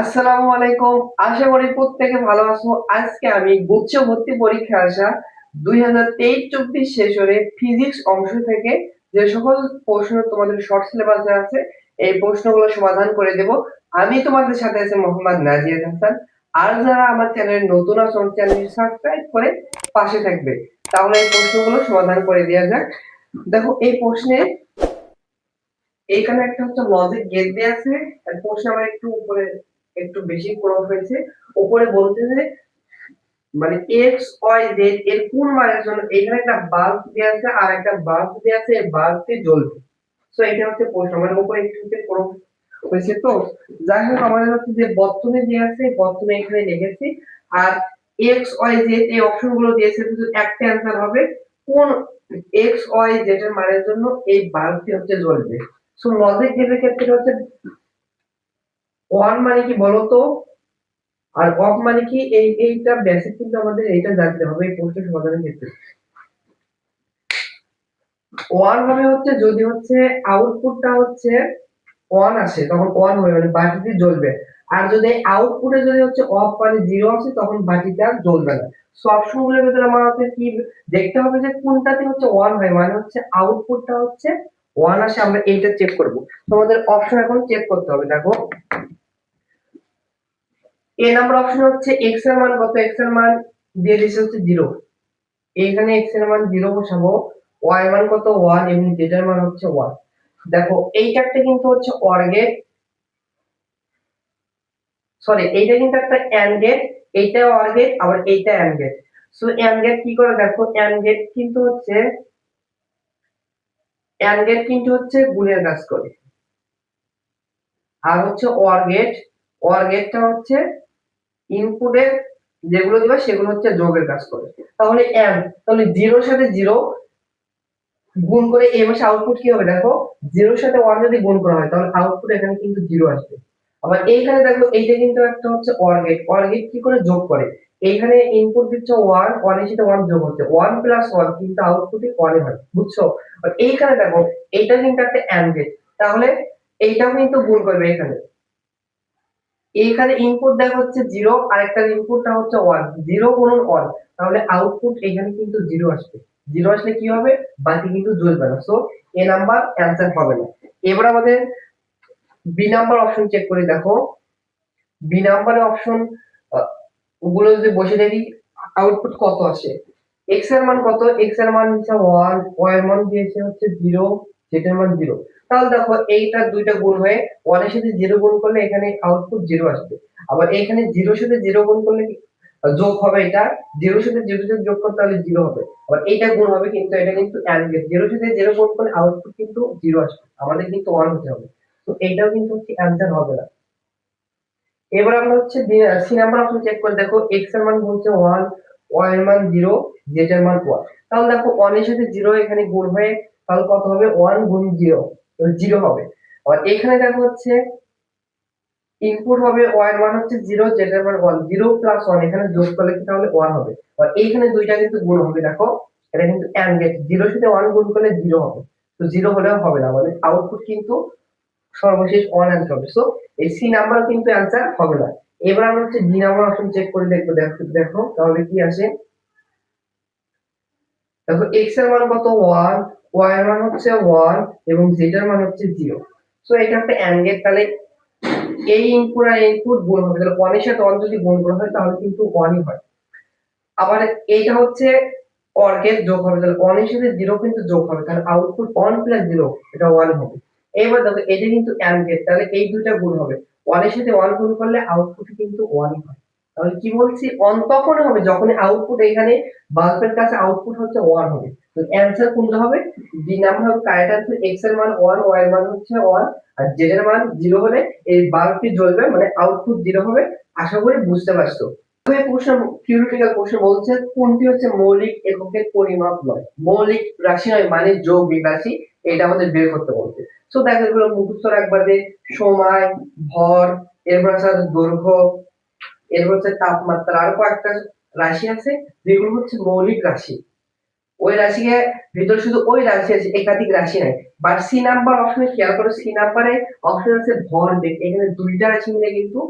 আসসালামু আলাইকুম। আশা করি প্রত্যেকে ভালো আছো। আজকে আমি গুচ্ছ ভর্তি পরীক্ষা আসা 2023-24 সেশনে ফিজিক্স অংশ থেকে যে সকল প্রশ্ন তোমাদের শর্ট সিলেবাসে আছে এই প্রশ্নগুলো সমাধান করে দেব। আমি তোমাদের সাথে আছি মোহাম্মদ নাজিয়াদ হাসান। আর যারা আমার চ্যানেলে নতুন আছো আমার চ্যানেলটি সাবস্ক্রাইব করে পাশে থাকবে। তাহলে এই প্রশ্নগুলো সমাধান করে দেওয়া যাক। দেখো এই প্রশ্নে এইখানে একটা হচ্ছে লজিক গেট দেয়া আছে। আর প্রশ্ন আমার একটু উপরে একটু বেশি করা হয়েছে। উপরে বলতে যে মানে এক্স ওয়াই জেড এর কোন মানের জন্য এখানে একটা বাল্ব দেয়া আছে আর একটা বাল্ব দেয়া আছে, এই বাল্বটি জ্বলবে। সো এটা হচ্ছে প্রশ্ন মানে উপরে একটু করে হয়েছে। তো যাই হোক আমাদের হচ্ছে যে বর্তনী দেয়া আছে, বর্তনী এখানে লিখেছি। আর এক্স ওয়াই জেড এই অপশন গুলো দিয়েছে, শুধু একটা অ্যান্সার হবে কোন এক্স ওয়াই জেড এর মানের জন্য এই বাল্বটি হচ্ছে জ্বলবে। সো লজিক গেটের ক্ষেত্রে হচ্ছে ওয়ান মানে কি বলতো, আর অফ মানে কি, এইটা বেসিক কিন্তু আমাদের এইটা জানতে হবে এই প্রশ্ন সমাধানের ক্ষেত্রে। ওয়ান হবে হচ্ছে যদি হচ্ছে আউটপুটটা হচ্ছে ওয়ান আসে তখন ওয়ান হবে মানে বাটিটি জ্বলবে। আর যদি আউটপুটে যদি হচ্ছে অফ মানে জিরো আসে তখন বাটিটা জ্বলবে না। সব সময়ের ভিতরে আমাদের কি দেখতে হবে যে কোনটাতে হচ্ছে ওয়ান হয়, মানে হচ্ছে আউটপুটটা হচ্ছে ওয়ান আসে, আমরা এইটা চেক করব। তোমাদের অপশন এখন চেক করতে হবে। দেখো এ নাম্বার অপশন হচ্ছে এক্স এর মান কত, এক্স এর মান দিয়ে দিচ্ছে হচ্ছে জিরো। এখানে এক্স এর মান জিরো বসাবো, ওয়াই এর মান কত ওয়ান এবং জেড এর মান হচ্ছে ওয়ান। দেখো এই চারটে কিন্তু হচ্ছে অর গেট, সরি এইটা কিন্তু একটা এন্ড গেট, এইটা অর গেট আবার এইটা and gate. So and gate কি করে, দেখো এন্ড গেট কিন্তু হচ্ছে গুণের কাজ করে। আর হচ্ছে অর গেট, অর গেটটা হচ্ছে ইনপুটে যেগুলো দিবা সেগুলো হচ্ছে যোগের কাজ করে। তাহলে এন্ড, তাহলে জিরোর সাথে জিরো গুণ করে এই মাসে আউটপুট কি হবে, দেখো জিরোর সাথে ওয়ান যদি গুণ করা হয় তাহলে আউটপুট এখানে কিন্তু জিরো আসবে। আবার এইখানে দেখো এইটা কিন্তু একটা হচ্ছে অর গেট, অর গেট কি করে যোগ করে, এইখানে ইনপুট দিচ্ছে ওয়ান, ওয়ান এর সাথে ওয়ান যোগ হচ্ছে ওয়ান প্লাস ওয়ান, কিন্তু আউটপুটই ওয়ানই হয়, বুঝছো? আর এইখানে দেখো এইটা কিন্তু একটা এন্ড গেট, তাহলে এইটাও কিন্তু গুণ করবে এখানে। এইখানে ইনপুট দেখো হচ্ছে জিরো আর একটা ইনপুটটা হচ্ছে ওয়ান, জিরো গুণন ওয়ান, তাহলে আউটপুট এখানে কিন্তু জিরো আসবে। জিরো আসলে কি হবে, বাকি কিন্তু জ্বলবে না। সো এ নাম্বার অ্যান্সার হবে না। এবার আমাদের বি নাম্বার অপশন চেক করে দেখো। বি নাম্বারের অপশন ওগুলো যদি বসে দেখি আউটপুট কত আসে। এক্স এর মান কত, এক্স এর মান হচ্ছে ওয়ান, ওয়াই এর মান দিয়েছে হচ্ছে জিরো, জেড এর মান জিরো। তাহলে দেখো এইটা দুইটা গুণ হয়ে ওয়ান এর সাথে জিরো গুণ করলে এখানে আউটপুট জিরো আসবে। আবার এখানে জিরোর সাথে জিরো গুণ করলে যোগ হবে, এটা জিরোর সাথে জিরো সাথে যোগ করতে হলে জিরো হবে। আবার এইটা গুণ হবে, কিন্তু এটা কিন্তু এন্ড গেট, জিরোর সাথে জিরো গুণ করলে আউটপুট কিন্তু জিরো আসবে, আমাদের কিন্তু ওয়ান হতে হবে। তো এইটাও কিন্তু হচ্ছে অ্যান্সার হবে না। এবার আমরা হচ্ছে সি নাম্বার অপশন চেক করে দেখো, এক্স এর মান বলছে ওয়ান, ওয়াই এর মান জিরো, জেড এর মান ওয়ান। তাহলে দেখো ওয়ান এর সাথে জিরো এখানে গুণ হয়ে তাহলে কত হবে, ওয়ান গুণ জিরো, জিরো হবে। আর এখানে দেখো হচ্ছে ইনপুট হবে ওয়াই এর মান হচ্ছে জিরো, জেড এর মান ওয়ান, জিরো প্লাস ওয়ান এখানে যোগ করলে কি তাহলে ওয়ান হবে। আর এইখানে দুইটা কিন্তু গুণ হবে, দেখো এটা কিন্তু এন্ড গেট, জিরোর সাথে ওয়ান গুণ করলে জিরো হবে। তো জিরো হলেও হবে না, মানে আউটপুট কিন্তু সর্বশেষ ওয়ান অ্যান্সার হবে। সো এই সি নাম্বার কিন্তু অ্যান্সার হবে না। এবার আমরা হচ্ছে ডি নাম্বার অপশন চেক করে দেখবো। দেখো দেখো তাহলে কি আসে। দেখো এক্স এর মান কত ওয়ান, ওয়াই এর মান হচ্ছে ওয়ান এবং জেড এর মান হচ্ছে জিরো। সো এটা একটা এন্ড গেট, তাহলে এই ইনপুট আর ইনপুট গুণ হবে, তাহলে ওয়ান এর সাথে ওয়ান যদি গুণ করা হয় তাহলে কিন্তু ওয়ানই হয়। আবার এইটা হচ্ছে অর গেট, যোগ হবে, তাহলে ওয়ান এর সাথে জিরো কিন্তু যোগ হবে, তাহলে আউটপুট ওয়ান প্লাস জিরো এটা ওয়ান হবে। এবার দেখো এটা কিন্তু এন্ড গেট, তাহলে এই দুইটা গুণ হবে, ওয়ান এর সাথে ওয়ান গুণ করলে আউটপুট কিন্তু ওয়ানই হয়। তাহলে কি বলছি, অন তখন হবে যখন আউটপুট এখানে বাল্বের কাছে আউটপুট হচ্ছে ওয়ান হবে। তো অ্যান্সার কোনটা হবে, বি নাম্বার হবে কারেক্ট অ্যান্সার। এক্স এর মান ওয়ান, ওয়াই এর মান হচ্ছে ওয়ান আর জেড এর মান জিরো হলে এই বাল্বটি জ্বলবে, মানে আউটপুট জিরো হবে। আশা করি বুঝতে পারছো। প্রশ্ন, থিওরিটিক্যাল প্রশ্ন বলছে কোনটি হচ্ছে মৌলিক এককের পরিমাপ নয়, মৌলিক রাশি নয় মানে যৌগিক রাশি, এটা আমাদের বের করতে বলছে। সো দেখো এগুলো মুখস্থ রাখবা যে সময়, ভর, এরপর আছে দৈর্ঘ্য, এরপর হচ্ছে তাপমাত্রা, আর কয়েকটা রাশি আছে যেগুলো হচ্ছে মৌলিক রাশি। ওই রাশিকে ভিতর শুধু ওই রাশি আছে, একাধিক রাশি নাই। বাট সি নাম্বার অপশনে খেয়াল করো, সি নাম্বারে অপশন আছে ভর বেগ, এখানে দুইটা রাশি মিলে কিন্তু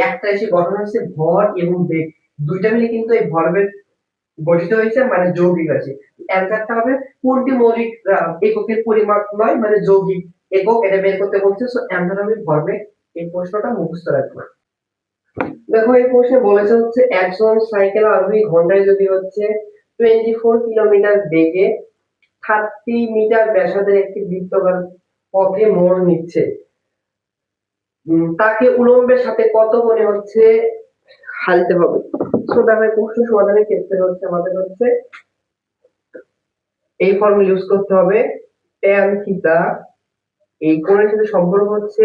একটা এসে গঠন হচ্ছে ভর এবং বেগ, দুইটা মিলে কিন্তু এই ভরবেগ গঠিত হয়েছে, মানে যৌগিক আছে। অ্যান্সারটা হবে কোনটি মৌলিক এককের পরিমাপ নয়, মানে যৌগিক একক, এটা বের করতে বলছে। সো অ্যান্সার হবে ভরবেগ। এই প্রশ্নটা মুখস্থ রাখবে। দেখো এই প্রশ্নে বলেছে হচ্ছে একজন সাইকেল আরোহী ঘন্টায় যদি হচ্ছে 24 কিলোমিটার বেগে 30 মিটার ব্যাসার্ধের একটি বৃত্তাকার পথে মোড় নিচ্ছে, তাকে উলম্বের সাথে কত কোণে হচ্ছে হালতে হবে। সো দেখো এই প্রশ্ন সমাধানের ক্ষেত্রে হচ্ছে আমাদের হচ্ছে এই ফর্মুলা ইউজ করতে হবে। tan থিটা এই কোণের সাথে সম্পর্ক হচ্ছে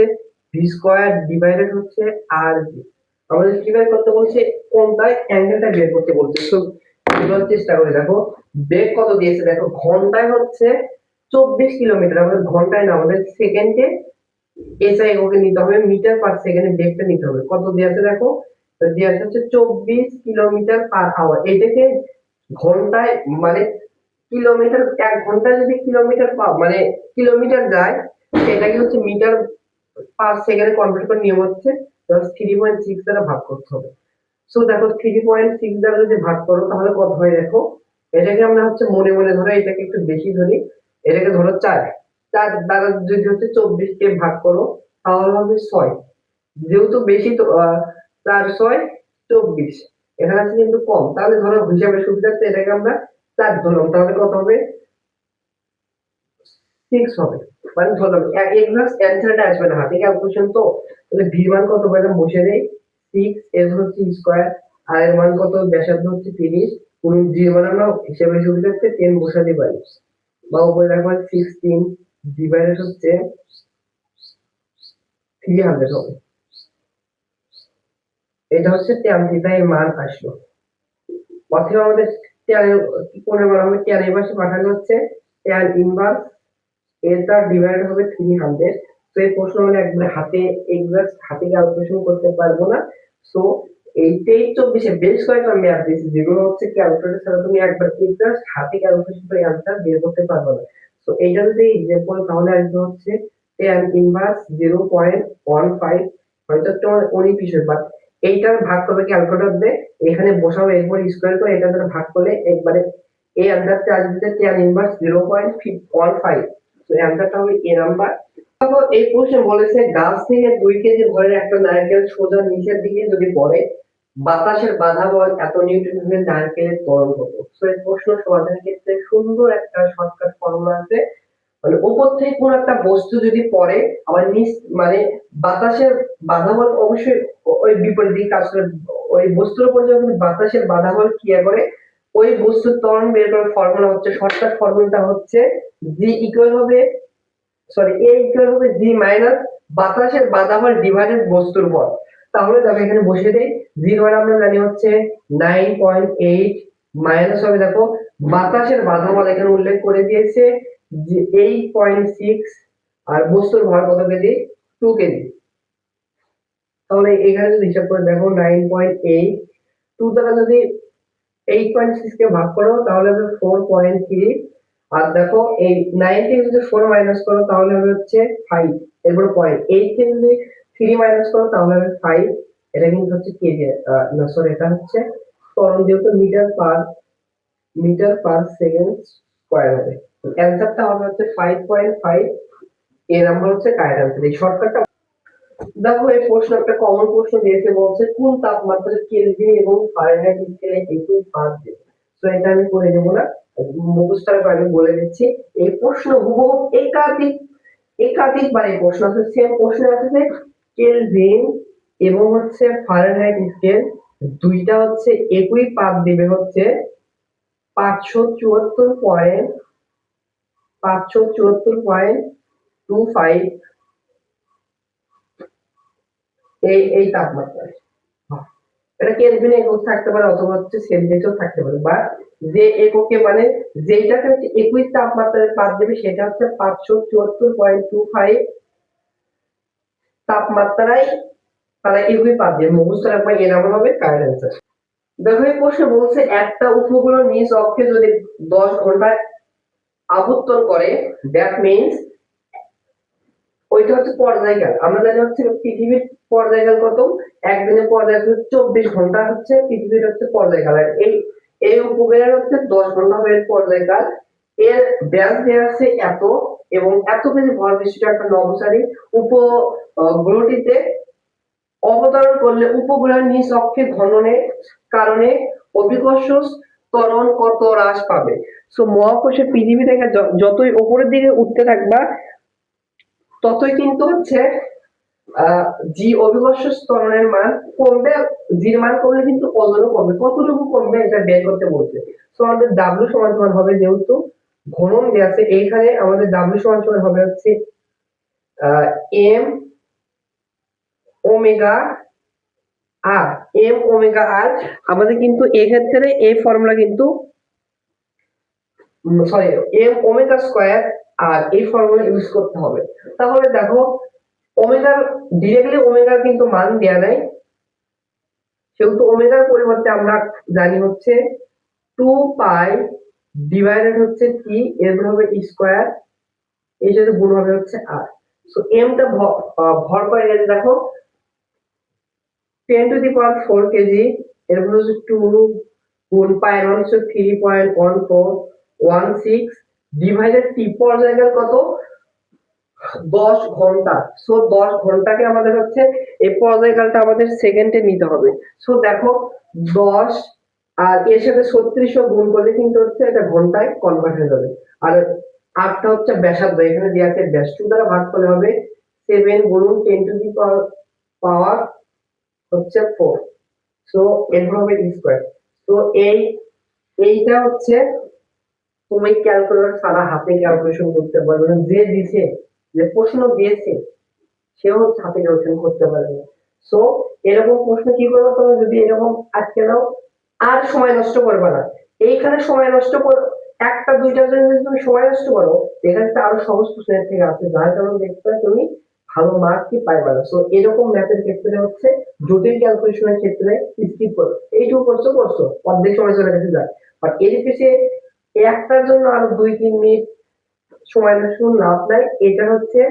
ভি স্কয়ার ডিভাইডেড হচ্ছে আর ভি। আমাদের কি বের করতে বলছে, কোনটায় অ্যাঙ্গেলটা বের করতে বলছে। সো এগুলো চেষ্টা করে দেখো বেগ কত দিয়েছে, দেখো ঘন্টায় হচ্ছে 24 কিলোমিটার, আমাদের ঘন্টায় না, আমাদের সেকেন্ডে এসআই ওকে নিতে হবে, মিটার পার সেকেন্ডে বেগটা নিতে হবে। কত দেওয়া আছে দেখো, দেওয়া আছে হচ্ছে 24 কিলোমিটার পার আওয়ার। এটাকে ঘন্টায় মানে কিলোমিটার, এক ঘন্টায় যদি কিলোমিটার মানে কিলোমিটার যায়, সেটাকে হচ্ছে মিটার পার সেকেন্ডে কনভার্ট করে নিয়ম হচ্ছে 3.6 দ্বারা ভাগ করতে হবে। সো দেখো 3.6 দ্বারা যদি ভাগ করো তাহলে কত হয় দেখো, এটাকে আমরা হচ্ছে মনে মনে ধরো, এটাকে একটু বেশি ধরি, এটাকে ধরো 4, 4 দ্বারা যদি হচ্ছে 24 কে ভাগ করো তাহলে হবে 6। যেহেতু বেশি তো 4 6 24, এখানে আছে কিন্তু কম, তাহলে ধরো হিসাবে সুবিধার্থে এটাকে আমরা 4 ধরলাম, তাহলে কত হবে 6 হবে। মানে ধরলাম এক্সাক্ট অ্যান্সারটা আসবে না, হাতে ক্যালকুলেশন তো, তাহলে ভি মান কত পেলাম বসে দেই 6, এর হচ্ছে স্কয়ার, আর এর মান কত ব্যাসার্ধ হচ্ছে 30, কোন জি মান আমরা হিসাবে সুবিধার্থে 10 বসাতে পারি, বা উপরে রাখবো 16 ডিভাইডেড হচ্ছে 300 হবে। এটা হচ্ছে tan থিটা এর মান আসলো। অথবা আমাদের tan কি কোণের মান হবে, tan এর পাশে পাঠানো হচ্ছে tan ইনভার্স এটা ডিভাইড হবে 300। তো এই প্রশ্ন মানে একবারে হাতে এক্সাক্ট হাতে ক্যালকুলেশন করতে পারবো না। সো এই 23 24 বেশ কয়েকটা ম্যাথ দিয়েছি যেগুলো হচ্ছে ক্যালকুলেটর ছাড়া তুমি একবার এক্সাক্ট হাতে ক্যালকুলেশন করে অ্যান্সার বের করতে পারবে না। তো এইটা যদি এক্সাম্পল তাহলে আসবে হচ্ছে tan ইনভার্স 0.15, হয়তো তোমার অনেক বিষয়, বাট এইটার ভাগ করবে ক্যালকুলেটর দিয়ে, এখানে বসাবো, এরপর স্কয়ার করে এটা দ্বারা ভাগ করলে একবারে এই অ্যান্সারটা আসবে tan ইনভার্স 0.15। তো অ্যান্সারটা হবে এ নাম্বার। তারপর এই প্রশ্নে বলেছে গাছ থেকে 2 কেজি ভরের একটা নারকেল সোজা নিচের দিকে যদি পড়ে, বাতাসের বাধা বল এত নিউটন হলে নারকেলের ত্বরণ কত। তো এই প্রশ্ন সমাধানের ক্ষেত্রে সুন্দর একটা শর্টকাট ফর্মুলা আছে, মানে উপর থেকে কোন একটা বস্তু যদি পড়ে, আবার নিচ মানে বাতাসের বাধা বল অবশ্যই ওই বিপরীত দিকে কাজ করে, ওই বস্তুর উপর যখন বাতাসের বাধা বল ক্রিয়া করে, ওই বস্তুর ত্বরণ বের করার ফর্মুলা হচ্ছে, শর্টকাট ফর্মুলাটা হচ্ছে জি ইকুয়াল হবে, সরি এ ইকুয়াল হবে জি মাইনাস বাতাসের বাধা বল ডিভাইডেড বস্তুর বল। তাহলে দেখো এখানে বসে দেই, জি এর মান আমরা জানি হচ্ছে 9.8, মাইনাস হবে দেখো বাতাসের বাধা বল এখানে উল্লেখ করে দিয়েছে যে 8.6, আর বস্তুর ভর কত কেজি, 2 কেজি। তাহলে এখানে যদি হিসাব করে দেখো 9.8, 2 দ্বারা যদি 8.6 কে ভাগ করো তাহলে হবে 4.3, আর দেখো এই 9 থেকে যদি 4 মাইনাস করো তাহলে হবে হচ্ছে 5, এরপর পয়েন্ট 8 থেকে যদি 3 মাইনাস করো তাহলে হবে 5। এটা কিন্তু হচ্ছে কেজি, না সরি এটা হচ্ছে ত্বরণ, যেহেতু মিটার পার সেকেন্ড স্কয়ার হবে। অ্যানসারটা হবে হচ্ছে 5.5। এর নাম্বার হচ্ছে কারেক্ট অ্যানসার। এই শর্টকাটটা দেখো এই প্রশ্ন একটা কমন প্রশ্ন দিয়েছে, বলছে কোন তাপমাত্রায় কেলভিন এবং ফারেনহাইট স্কেলে একই মান দেবে। তো এটা আমি করে দেবো না, মুখস্থ করে আমি বলে দিচ্ছি। এই প্রশ্ন হুবহু একাধিকবার এই প্রশ্ন আছে, সেম প্রশ্ন আছে যে কেলভিন এবং হচ্ছে ফারেনহাইট স্কেল দুইটা হচ্ছে একই পাঠ দেবে হচ্ছে 574.25 এই তাপমাত্রায়। এটা কেলভিন একক থাকতে পারে অথবা হচ্ছে সেলসিয়াসও থাকতে পারে, বা যে এককে মানে যেটাকে হচ্ছে একই তাপমাত্রায় পাঠ দেবে সেটা হচ্ছে 574.25 তাপমাত্রায় তারা একই পাঠ দেবে। মুখস্থ রাখবা, এর নাম হবে কারেক্ট অ্যান্সার। দেখো এই প্রশ্নে বলছে একটা উপগ্রহ নিজ অক্ষে যদি 10 ঘন্টায় আবর্তন করে, দ্যাট মিন্স ওইটা হচ্ছে পর্যায়কাল। আমরা জানি হচ্ছে পৃথিবীর পর্যায়কাল কত, একদিনের পর্যায়কাল 24 ঘন্টা হচ্ছে পৃথিবীর হচ্ছে পর্যায়কাল। আর এই এই উপগ্রহের হচ্ছে 10 ঘন্টা হবে পর্যায়কাল। এর ব্যাস দেওয়া আছে এত, এবং এত কেজি ভর বিশিষ্ট একটা নভোচারী গ্রহটিতে অবতরণ করলে উপগ্রহের নিজ অক্ষে ঘননের কারণে অভিকর্ষ ত্বরণ কত হ্রাস পাবে। সো মহাকর্ষে পৃথিবী থেকে যতই উপরের দিকে উঠতে থাকবা ততই কিন্তু হচ্ছে জি অভিকর্ষ ত্বরণের মান কমবে। জির মান কমলে কিন্তু ওজনও কমবে, কতটুকু কমবে এটা বের করতে বলছে। সো আমাদের ডাব্লিউ সমান সমান হবে, যেহেতু ঘনন দেওয়া আছে এইখানে, আমাদের ডাব্লিউ সমান সমান হবে হচ্ছে এম ওমেগা আর, এম ওমেগা আর। আমাদের কিন্তু এক্ষেত্রে এই ফর্মুলা কিন্তু সরি এম ওমেগা স্কয়ার আর এই ফর্মুলা ইউজ করতে হবে। তাহলে দেখো ওমেগার ডিরেক্টলি ওমেগার কিন্তু মান দেয়া নাই, সেহেতু ওমেগার পরিবর্তে আমরা জানি হচ্ছে 2 পাই ডিভাইডেড হচ্ছে টি, এরপর হবে স্কয়ার, এর সাথে গুণ হবে হচ্ছে আর। সো এমটা ভর করে গেছে দেখো 10⁴ কেজি, এরপর হচ্ছে 2 গুণ পাই মান হচ্ছে 3.1416 ডিভাইডেড টি, পর্যায়কাল কত 10 ঘন্টা। সো 10 ঘন্টাকে আমাদের হচ্ছে এই পর্যায়কালটা আমাদের সেকেন্ডে নিতে হবে। সো দেখো 10 আর এর সাথে 36 গুণ করলে কিন্তু হচ্ছে এটা ঘন্টায় কনভার্ট হয়ে যাবে। আর 8টা হচ্ছে ব্যাসার্ধ, এখানে দেওয়া আছে ব্যাস, 2 দ্বারা ভাগ করলে হবে 7 গুণ 10⁻⁴ হচ্ছে 4। সো এরপর হবে স্কয়ার। তো এইটা হচ্ছে তুমি ক্যালকুলেটর ছাড়া হাতে ক্যালকুলেশন করতে পারবে না। যে দিছে, যে প্রশ্ন দিয়েছে সেও হচ্ছে হাতে ক্যালকুলেশন করতে পারবে না। সো এরকম প্রশ্ন কি করবে তুমি, যদি এরকম আটকে দাও আর সময় নষ্ট করবে না। এইখানে সময় নষ্ট কর, একটা দুইটার জন্য যদি তুমি সময় নষ্ট করো, এখানে তো আরো সহজ প্রশ্নের থেকে আছে, যার কারণে দেখতে তুমি ভালো মার্ক কি পাইবা না। সো এরকম ম্যাথের ক্ষেত্রে হচ্ছে জটিল ক্যালকুলেশনের ক্ষেত্রে স্কিপ করো, এইটুকু করছো অর্ধেক সময় চলে গেছে যায়। আর এর পিছিয়ে একটার জন্য আরো 2-3 মিনিট সময় নষ্ট লাভ নাই। এটা হচ্ছে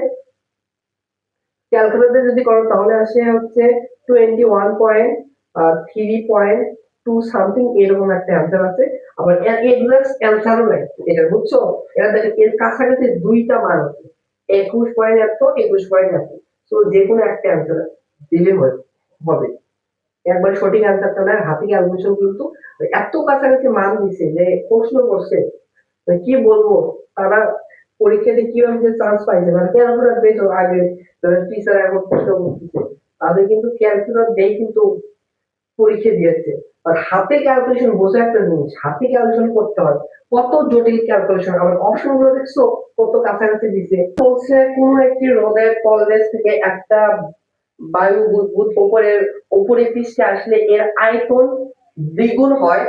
ক্যালকুলেটর যদি করো তাহলে আসে হচ্ছে 21.3.2 সামথিং, এরকম একটা অ্যান্সার আছে। আবার এর এক্সাক্ট অ্যান্সারও নাই এটা, বুঝছো? এটা দেখো এর কাছাকাছি দুইটা মান আছে, 21 পয়েন্ট এত, 21 পয়েন্ট এত। তো যে কোনো একটা অ্যান্সার দিলে হবে। একবার সঠিক অ্যান্সারটা না, হাতে ক্যালকুলেশন কিন্তু এত কাছাকাছি মান দিছে যে প্রশ্ন করছে, মানে কি বলবো, তারা পরীক্ষাতে কিভাবে চান্স পাইছে, মানে ক্যালকুলেটর বেশ আগে টিচার এখন প্রশ্ন করতেছে, তাদের কিন্তু ক্যালকুলেটর দিয়ে কিন্তু পরীক্ষা দিয়েছে। আর হাতে ক্যালকুলেশন বোঝা একটা জিনিস, হাতে ক্যালকুলেশন করতে হয়, কত জটিল ক্যালকুলেশন। আবার অপশন গুলো দেখছো কত কাছাকাছি দিছে। বলছে কোন একটি হ্রদের তলদেশ থেকে একটা বায়ু বুদবুদ উপরে পৃষ্ঠে আসলে এর আয়তন দ্বিগুণ হয়।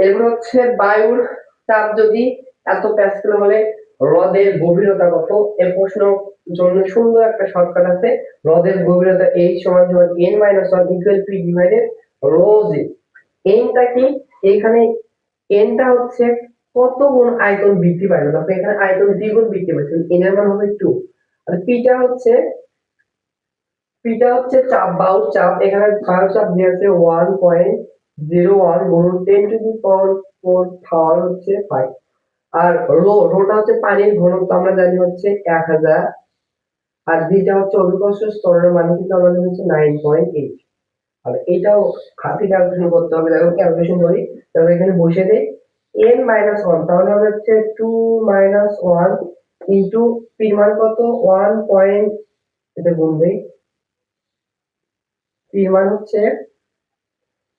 এরপর হচ্ছে বায়ুর চাপ যদি এত প্যাসকেল হলে হ্রদের গভীরতা কত। এর প্রশ্ন জন্য সুন্দর একটা শর্টকাট আছে, হ্রদের গভীরতা h সমান সমান n-1 equal p divided rho g. এনটা কি, এখানে এনটা হচ্ছে কত গুণ আয়তন বৃদ্ধি পাইবে, তারপরে এখানে আয়তন দ্বিগুণ বৃদ্ধি পাইছে, এন এর মান হবে 2। আর পিটা হচ্ছে চাপ, বায়ুর চাপ, এখানে বায়ুর চাপ দিয়েছে 1.01 গুণ 10⁴ হচ্ছে 5। আর রোটা হচ্ছে পানির ঘনত্ব, আমরা জানি হচ্ছে 1000। আর যেটা হচ্ছে অভিকর্ষ স্তরের মান কিন্তু আমাদের হচ্ছে 9.8। আর এটাও হাতে ক্যালকুলেশন করতে হবে। দেখো ক্যালকুলেশন করি, তাহলে এখানে বসে দেই n-1, তাহলে হবে হচ্ছে 2-1 ইন্টু পির মান কত 1 পয়েন্ট, এটা গুণ দেই, পির মান হচ্ছে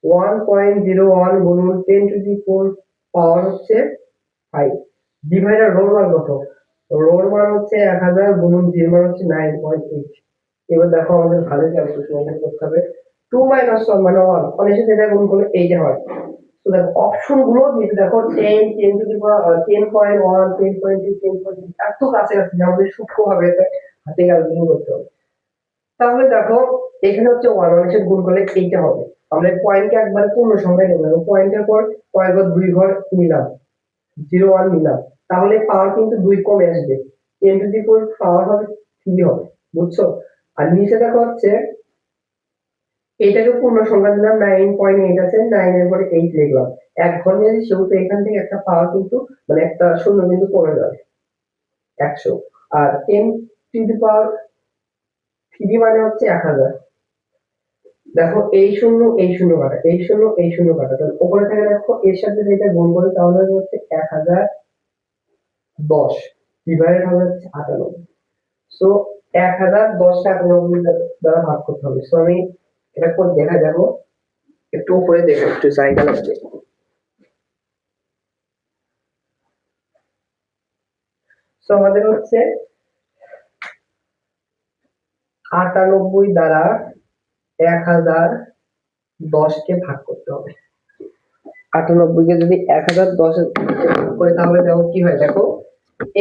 1.01 গুণ 10⁴ হচ্ছে 5 ডিভাইডার রোর মান কত, রোর মান হচ্ছে 1000 গুণ জির মান হচ্ছে 9.8। এবার দেখো আমাদের ভালো ক্যালকুলেশন এখানে করতে হবে, 2-1 মানে 1, অনেক সাথে এটা গুণ করলে এইটা হয়। তো দেখো অপশন গুলো দিতে দেখো 10, 10.1, 10.2, 10.3, এত কাছাকাছি, আমাদের সূক্ষ্মভাবে এটা হাতে ক্যালকুলেশন করতে হবে। তাহলে দেখো এখানে হচ্ছে 1 এর সাথে গুণ করলে এইটা হবে। আমরা পয়েন্টকে একবার পূর্ণ সংখ্যায় নেব, পয়েন্টের পর কয়েক ঘর 2 ঘর নিলাম, 0-1 নিলাম, তাহলে পাওয়ার কিন্তু 2 কমে আসবে, 10⁴ পাওয়ার হবে 3 হবে। বুঝছো? আর নিচে দেখো হচ্ছে এটাকে পূর্ণ সংখ্যা দিলাম 9.8 আছে, 9 এর পরে 8 লিখলাম। এক ঘর নিয়েছি সেহেতু এখান থেকে একটা পাওয়ার কিন্তু মানে একটা শূন্য কিন্তু কমে যাবে 100। আর 10 টু দি পাওয়ার 3 মানে হচ্ছে 1000। দেখো এই শূন্য এই শূন্য কাটা, এই শূন্য এই শূন্য কাটা, তাহলে উপরে থেকে দেখো এর সাথে যেটা গুণ করে তাহলে হচ্ছে 1010 ডিভাইডেড হবে হচ্ছে 98। সো 1010 দ্বারা ভাগ করতে হবে। সো আমি এটা করে দেখা যাবো, একটু উপরে দেখো, একটু জায়গা লাগবে। সো আমাদের হচ্ছে 98 দ্বারা 1010 কে ভাগ করতে হবে। 98 কে যদি 1010 করে তাহলে দেখো কি হয়, দেখো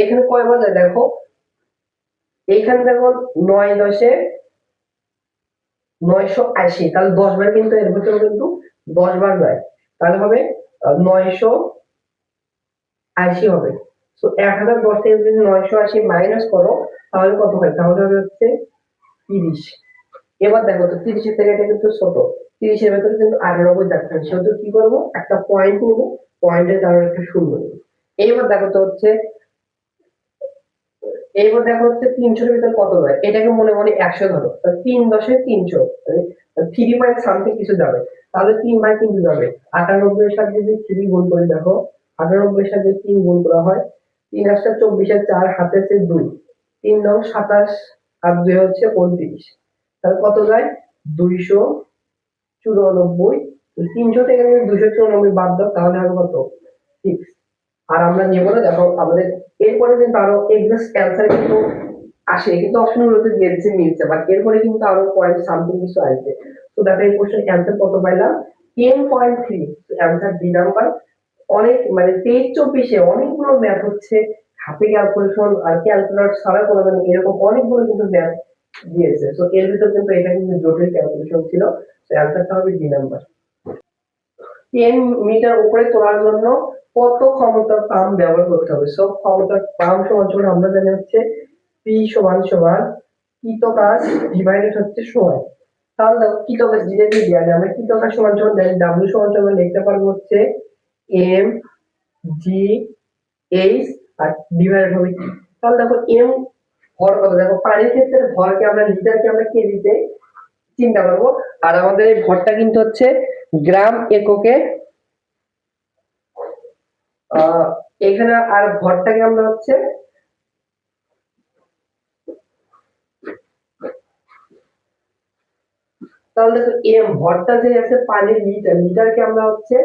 এখানে কয়বার যায় দেখো, এইখানে দেখো 9 10 980, তাহলে 10 বার কিন্তু এর ভিতরে কিন্তু 10 বার যায়, তাহলে হবে 980 হবে। তো 1010 থেকে যদি 980 মাইনাস করো তাহলে কত হয়, তাহলে হবে হচ্ছে 30। এবার দেখো তো 30 এর থেকে এটা কিন্তু ছোট, 30 এর ভেতরে কিন্তু 98 যাচ্ছে, সেহেতু কি করবো, একটা পয়েন্ট নেবো, পয়েন্টের কারণে একটা শূন্য নেবো। এইবার দেখো তো হচ্ছে, এইবার দেখো হচ্ছে 300 এর ভিতরে কত যায়, এটাকে মনে মনে 100 ধরো, 3×10 = 300, 3 কিছু যাবে, তাহলে 3/3 যাবে। 98 এর সাথে যদি 3 গুণ করি, দেখো 98 এর সাথে 3 গুণ করা হয়, 3 8 24 আর 4 হাতে আছে 2, 3 9 27 আর 2 হচ্ছে 29, তাহলে কত যায় 294। 300 থেকে যদি 294 বাদ দাও তাহলে হবে কত 6। আর আমরা নেব না, দেখো আমাদের এরপরে কিন্তু আরো এক্সাক্ট অ্যান্সার কিন্তু আসে, কিন্তু অপশনগুলোতে দিয়ে দিচ্ছে মিলছে, বাট এরপরে কিন্তু আরো পয়েন্ট সামথিং কিছু আসবে। তো দেখো এই কোশ্চেন অ্যান্সার কত পাইলাম, 10.3। Answer D number. অনেক মানে 23-24 অনেকগুলো ম্যাথ হচ্ছে হাতে ক্যালকুলেশন আর ক্যালকুলেটর ছাড়া কোনো মানে এরকম অনেকগুলো কিন্তু ম্যাথ দিয়েছে। তো এর ভিতর কিন্তু এটা কিন্তু জটিল ক্যালকুলেশন ছিল। তো অ্যান্সারটা হবে ডি নাম্বার। 10 মিটার উপরে তোলার জন্য কত ক্ষমতার পাম্প ব্যবহার করতে হবে? সব ক্ষমতার পাম্প সমান সমান আমরা জানি হচ্ছে পি সমান সমান কৃতকাজ ডিভাইডেড হচ্ছে সময়। তাহলে দেখো কৃতকাজ যেটা দিয়ে দেওয়া যায়, আমরা কৃতকাজ সমান সমান জানি ডাব্লিউ সমান সমান লিখতে পারবো হচ্ছে M G H R divided হবে কি, তাহলে দেখো এম ভর কত, দেখো পানির ক্ষেত্রে ভরকে আমরা লিটারকে আমরা কেজিতে চিন্তা করবো, আর আমাদের এই ভরটা কিন্তু হচ্ছে গ্রাম এককে। এখানে আর ভরটাকে আমরা হচ্ছে তাহলে দেখো এম ভরটা যে আছে পানির লিটার, লিটারকে আমরা হচ্ছে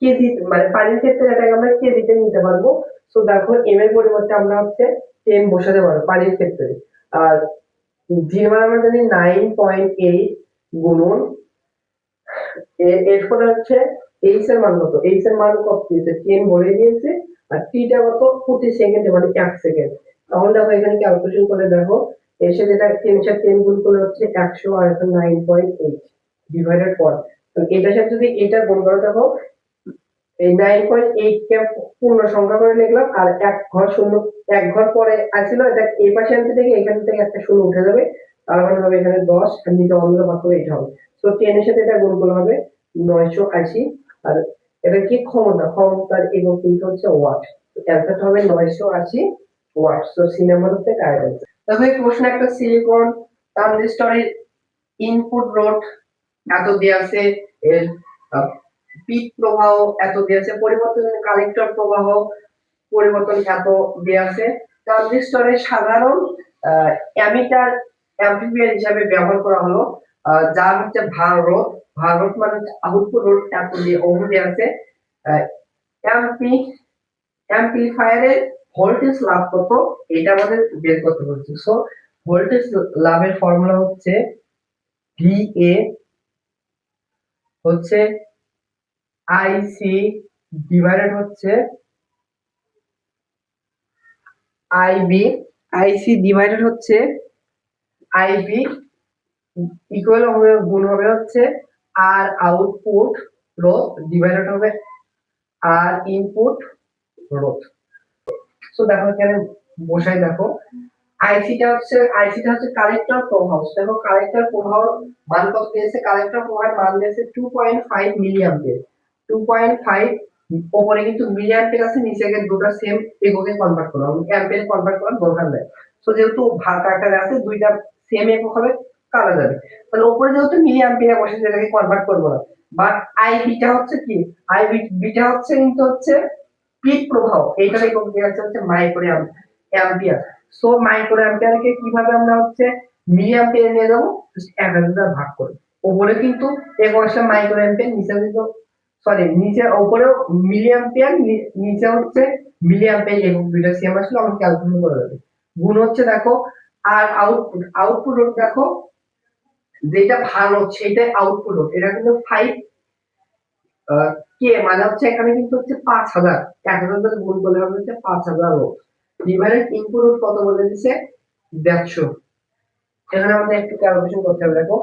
কেজি মানে পানির ক্ষেত্রে এটাকে আমরা কেজিতে নিতে পারবো। তো দেখো এম এর পরিবর্তে আমরা হচ্ছে 10 বসাতে পারবো পানির ক্ষেত্রে। আর জি মান আমরা জানি 9.8 গুণন এরপরে হচ্ছে এইচ এর মান কত, এইচ এর মান কত দিয়েছে 10 বলে দিয়েছে, আর টিটা কত 40 সেকেন্ড মানে 1 সেকেন্ড। তাহলে দেখো এখানে ক্যালকুলেশন করে দেখো এসে যেটা 10 এর 10 গুণ করলে হচ্ছে 100 আর এটা 9.8 ডিভাইডেড পর, তো এটার সাথে যদি এটা গুণ করো দেখো এই 9.8 কে পূর্ণ সংখ্যা করে লিখলাম, আর এক ঘর শূন্য এক ঘর পরে আসছিল, এটা এই পাশে আনতে থেকে এখান থেকে একটা শূন্য উঠে যাবে, তার মানে হবে এখানে 10 আর নিচে অন্য ভাগ করে এটা হবে। তো 10 এর সাথে এটা গুণ করলে হবে 980। আর এটা কি ক্ষমতা, ক্ষমতার একক কিন্তু হচ্ছে ওয়াট, তো অ্যান্সারটা হবে 980 ওয়াট। তো সি নাম্বার হচ্ছে কারেক্ট অ্যান্সার। দেখো এই প্রশ্ন একটা সিলিকন ট্রানজিস্টরের ইনপুট রোধ এত দেয়া আছে, এর পিক প্রবাহ এত দেয়া আছে, পরিবর্তন কালেক্টর প্রবাহ পরিবর্তন এত দেয়া আছে। ট্রানজিস্টরের সাধারণ অ্যামিটার অ্যাম্পলিফায়ার হিসাবে ব্যবহার করা হলো, যার হচ্ছে ভার রোধ, ভার রোধ মানে হচ্ছে আউটপুট রোধ এত দিয়ে ওহম দেয়া আছে। অ্যাম্পি অ্যাম্পলিফায়ারের ভোল্টেজ লাভ কত, এটা আমাদের বের করতে বলছে। সো ভোল্টেজ লাভের ফর্মুলা হচ্ছে ভিএ হচ্ছে আইসি ডিভাইডেড হচ্ছে আইবি, আইসি ডিভাইডেড হচ্ছে আইবি ইকুয়াল হবে গুণ হবে হচ্ছে আর আউটপুট রোধ ডিভাইডেড হবে আর ইনপুট রোধ। সো দেখো এখানে বসাই দেখো আইসিটা হচ্ছে কালেক্টর প্রভাব। দেখো কালেক্টর প্রভাব মান কত দিয়েছে, কালেক্টর প্রভাবের মান দিয়েছে 2.5 মিলি অ্যাম্পিয়ার। 2.5 উপরে কিন্তু মিলি অ্যাম্পিয়ার আছে, নিচে গিয়ে দুটো সেম এককে কনভার্ট করা হবে, অ্যাম্পিয়ার কনভার্ট করার দরকার নেই। তো যেহেতু ভাগ আকারে আছে দুইটা সেম একক হবে, কাটা যাবে। তাহলে উপরে যেহেতু মিলি অ্যাম্পিয়ার বসে যেটাকে কনভার্ট করবো না, বাট আই বিটা হচ্ছে কি, আই বিটা হচ্ছে কিন্তু হচ্ছে পিক প্রবাহ, এইটার একক দেওয়া হচ্ছে মাইক্রো অ্যাম্পিয়ার। সো মাইক্রো অ্যাম্পিয়ারকে কিভাবে আমরা হচ্ছে মিলি অ্যাম্পিয়ার নিয়ে যাবো, 1000 দ্বারা ভাগ করে। উপরে কিন্তু একক আসলে মাইক্রো অ্যাম্পিয়ার, নিচে কিন্তু সরি নিচে উপরেও মিলি অ্যাম্পিয়ার, নিচে হচ্ছে মিলি অ্যাম্পিয়ার, একক দুইটা সেম আসলে আমরা ক্যালকুলেশন করে দেবো। গুণ হচ্ছে দেখো, আর আউটপুট দেখো যেটা ভালো সেটাই আউটপুট হোক, এটা কিন্তু 5 কে মানে হচ্ছে এখানে কিন্তু হচ্ছে 5000, 1000 দ্বারা গুণ করলে হবে হচ্ছে 5000 ওহম। ডিভাইডেড ইনপুট কত বলে দিছে 150। এখানে আমাদের একটু ক্যালকুলেশন করতে হবে। দেখো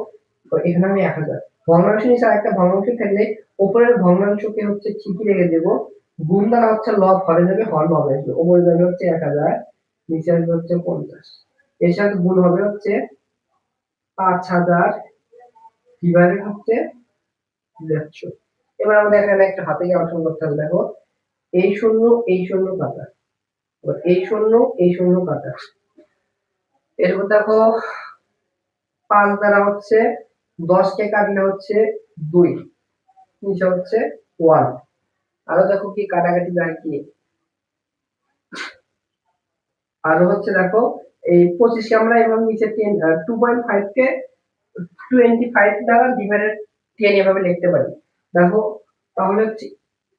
তো এখানে আমি 1000 ভগ্নাংশ নিচে একটা ভগ্নাংশ থাকলে উপরের ভগ্নাংশকে হচ্ছে ঠিকই রেখে দেব, গুণ দ্বারা হচ্ছে লব হরে যাবে, হর লব আসবে, উপরে যাবে হচ্ছে 1000, নিচে আসবে হচ্ছে 50, এর সাথে গুণ হবে হচ্ছে 5000 ডিভাইডেড হচ্ছে 150। এবার আমাদের এখানে একটা হাতে ক্যালকুলেশন করতে হবে। দেখো এই শূন্য কাটা, এই শূন্য কাটা, এরপর দেখো 5 দ্বারা হচ্ছে 10 কে কাটলে হচ্ছে 2, নিচে হচ্ছে 1। আরো দেখো কি কাটাকাটি যায় কি, আরো হচ্ছে দেখো এই 25 কে আমরা এভাবে নিচে 2.5 কে 25 দ্বারা ডিভাইডেড 10 এভাবে লিখতে পারি। দেখো তাহলে হচ্ছে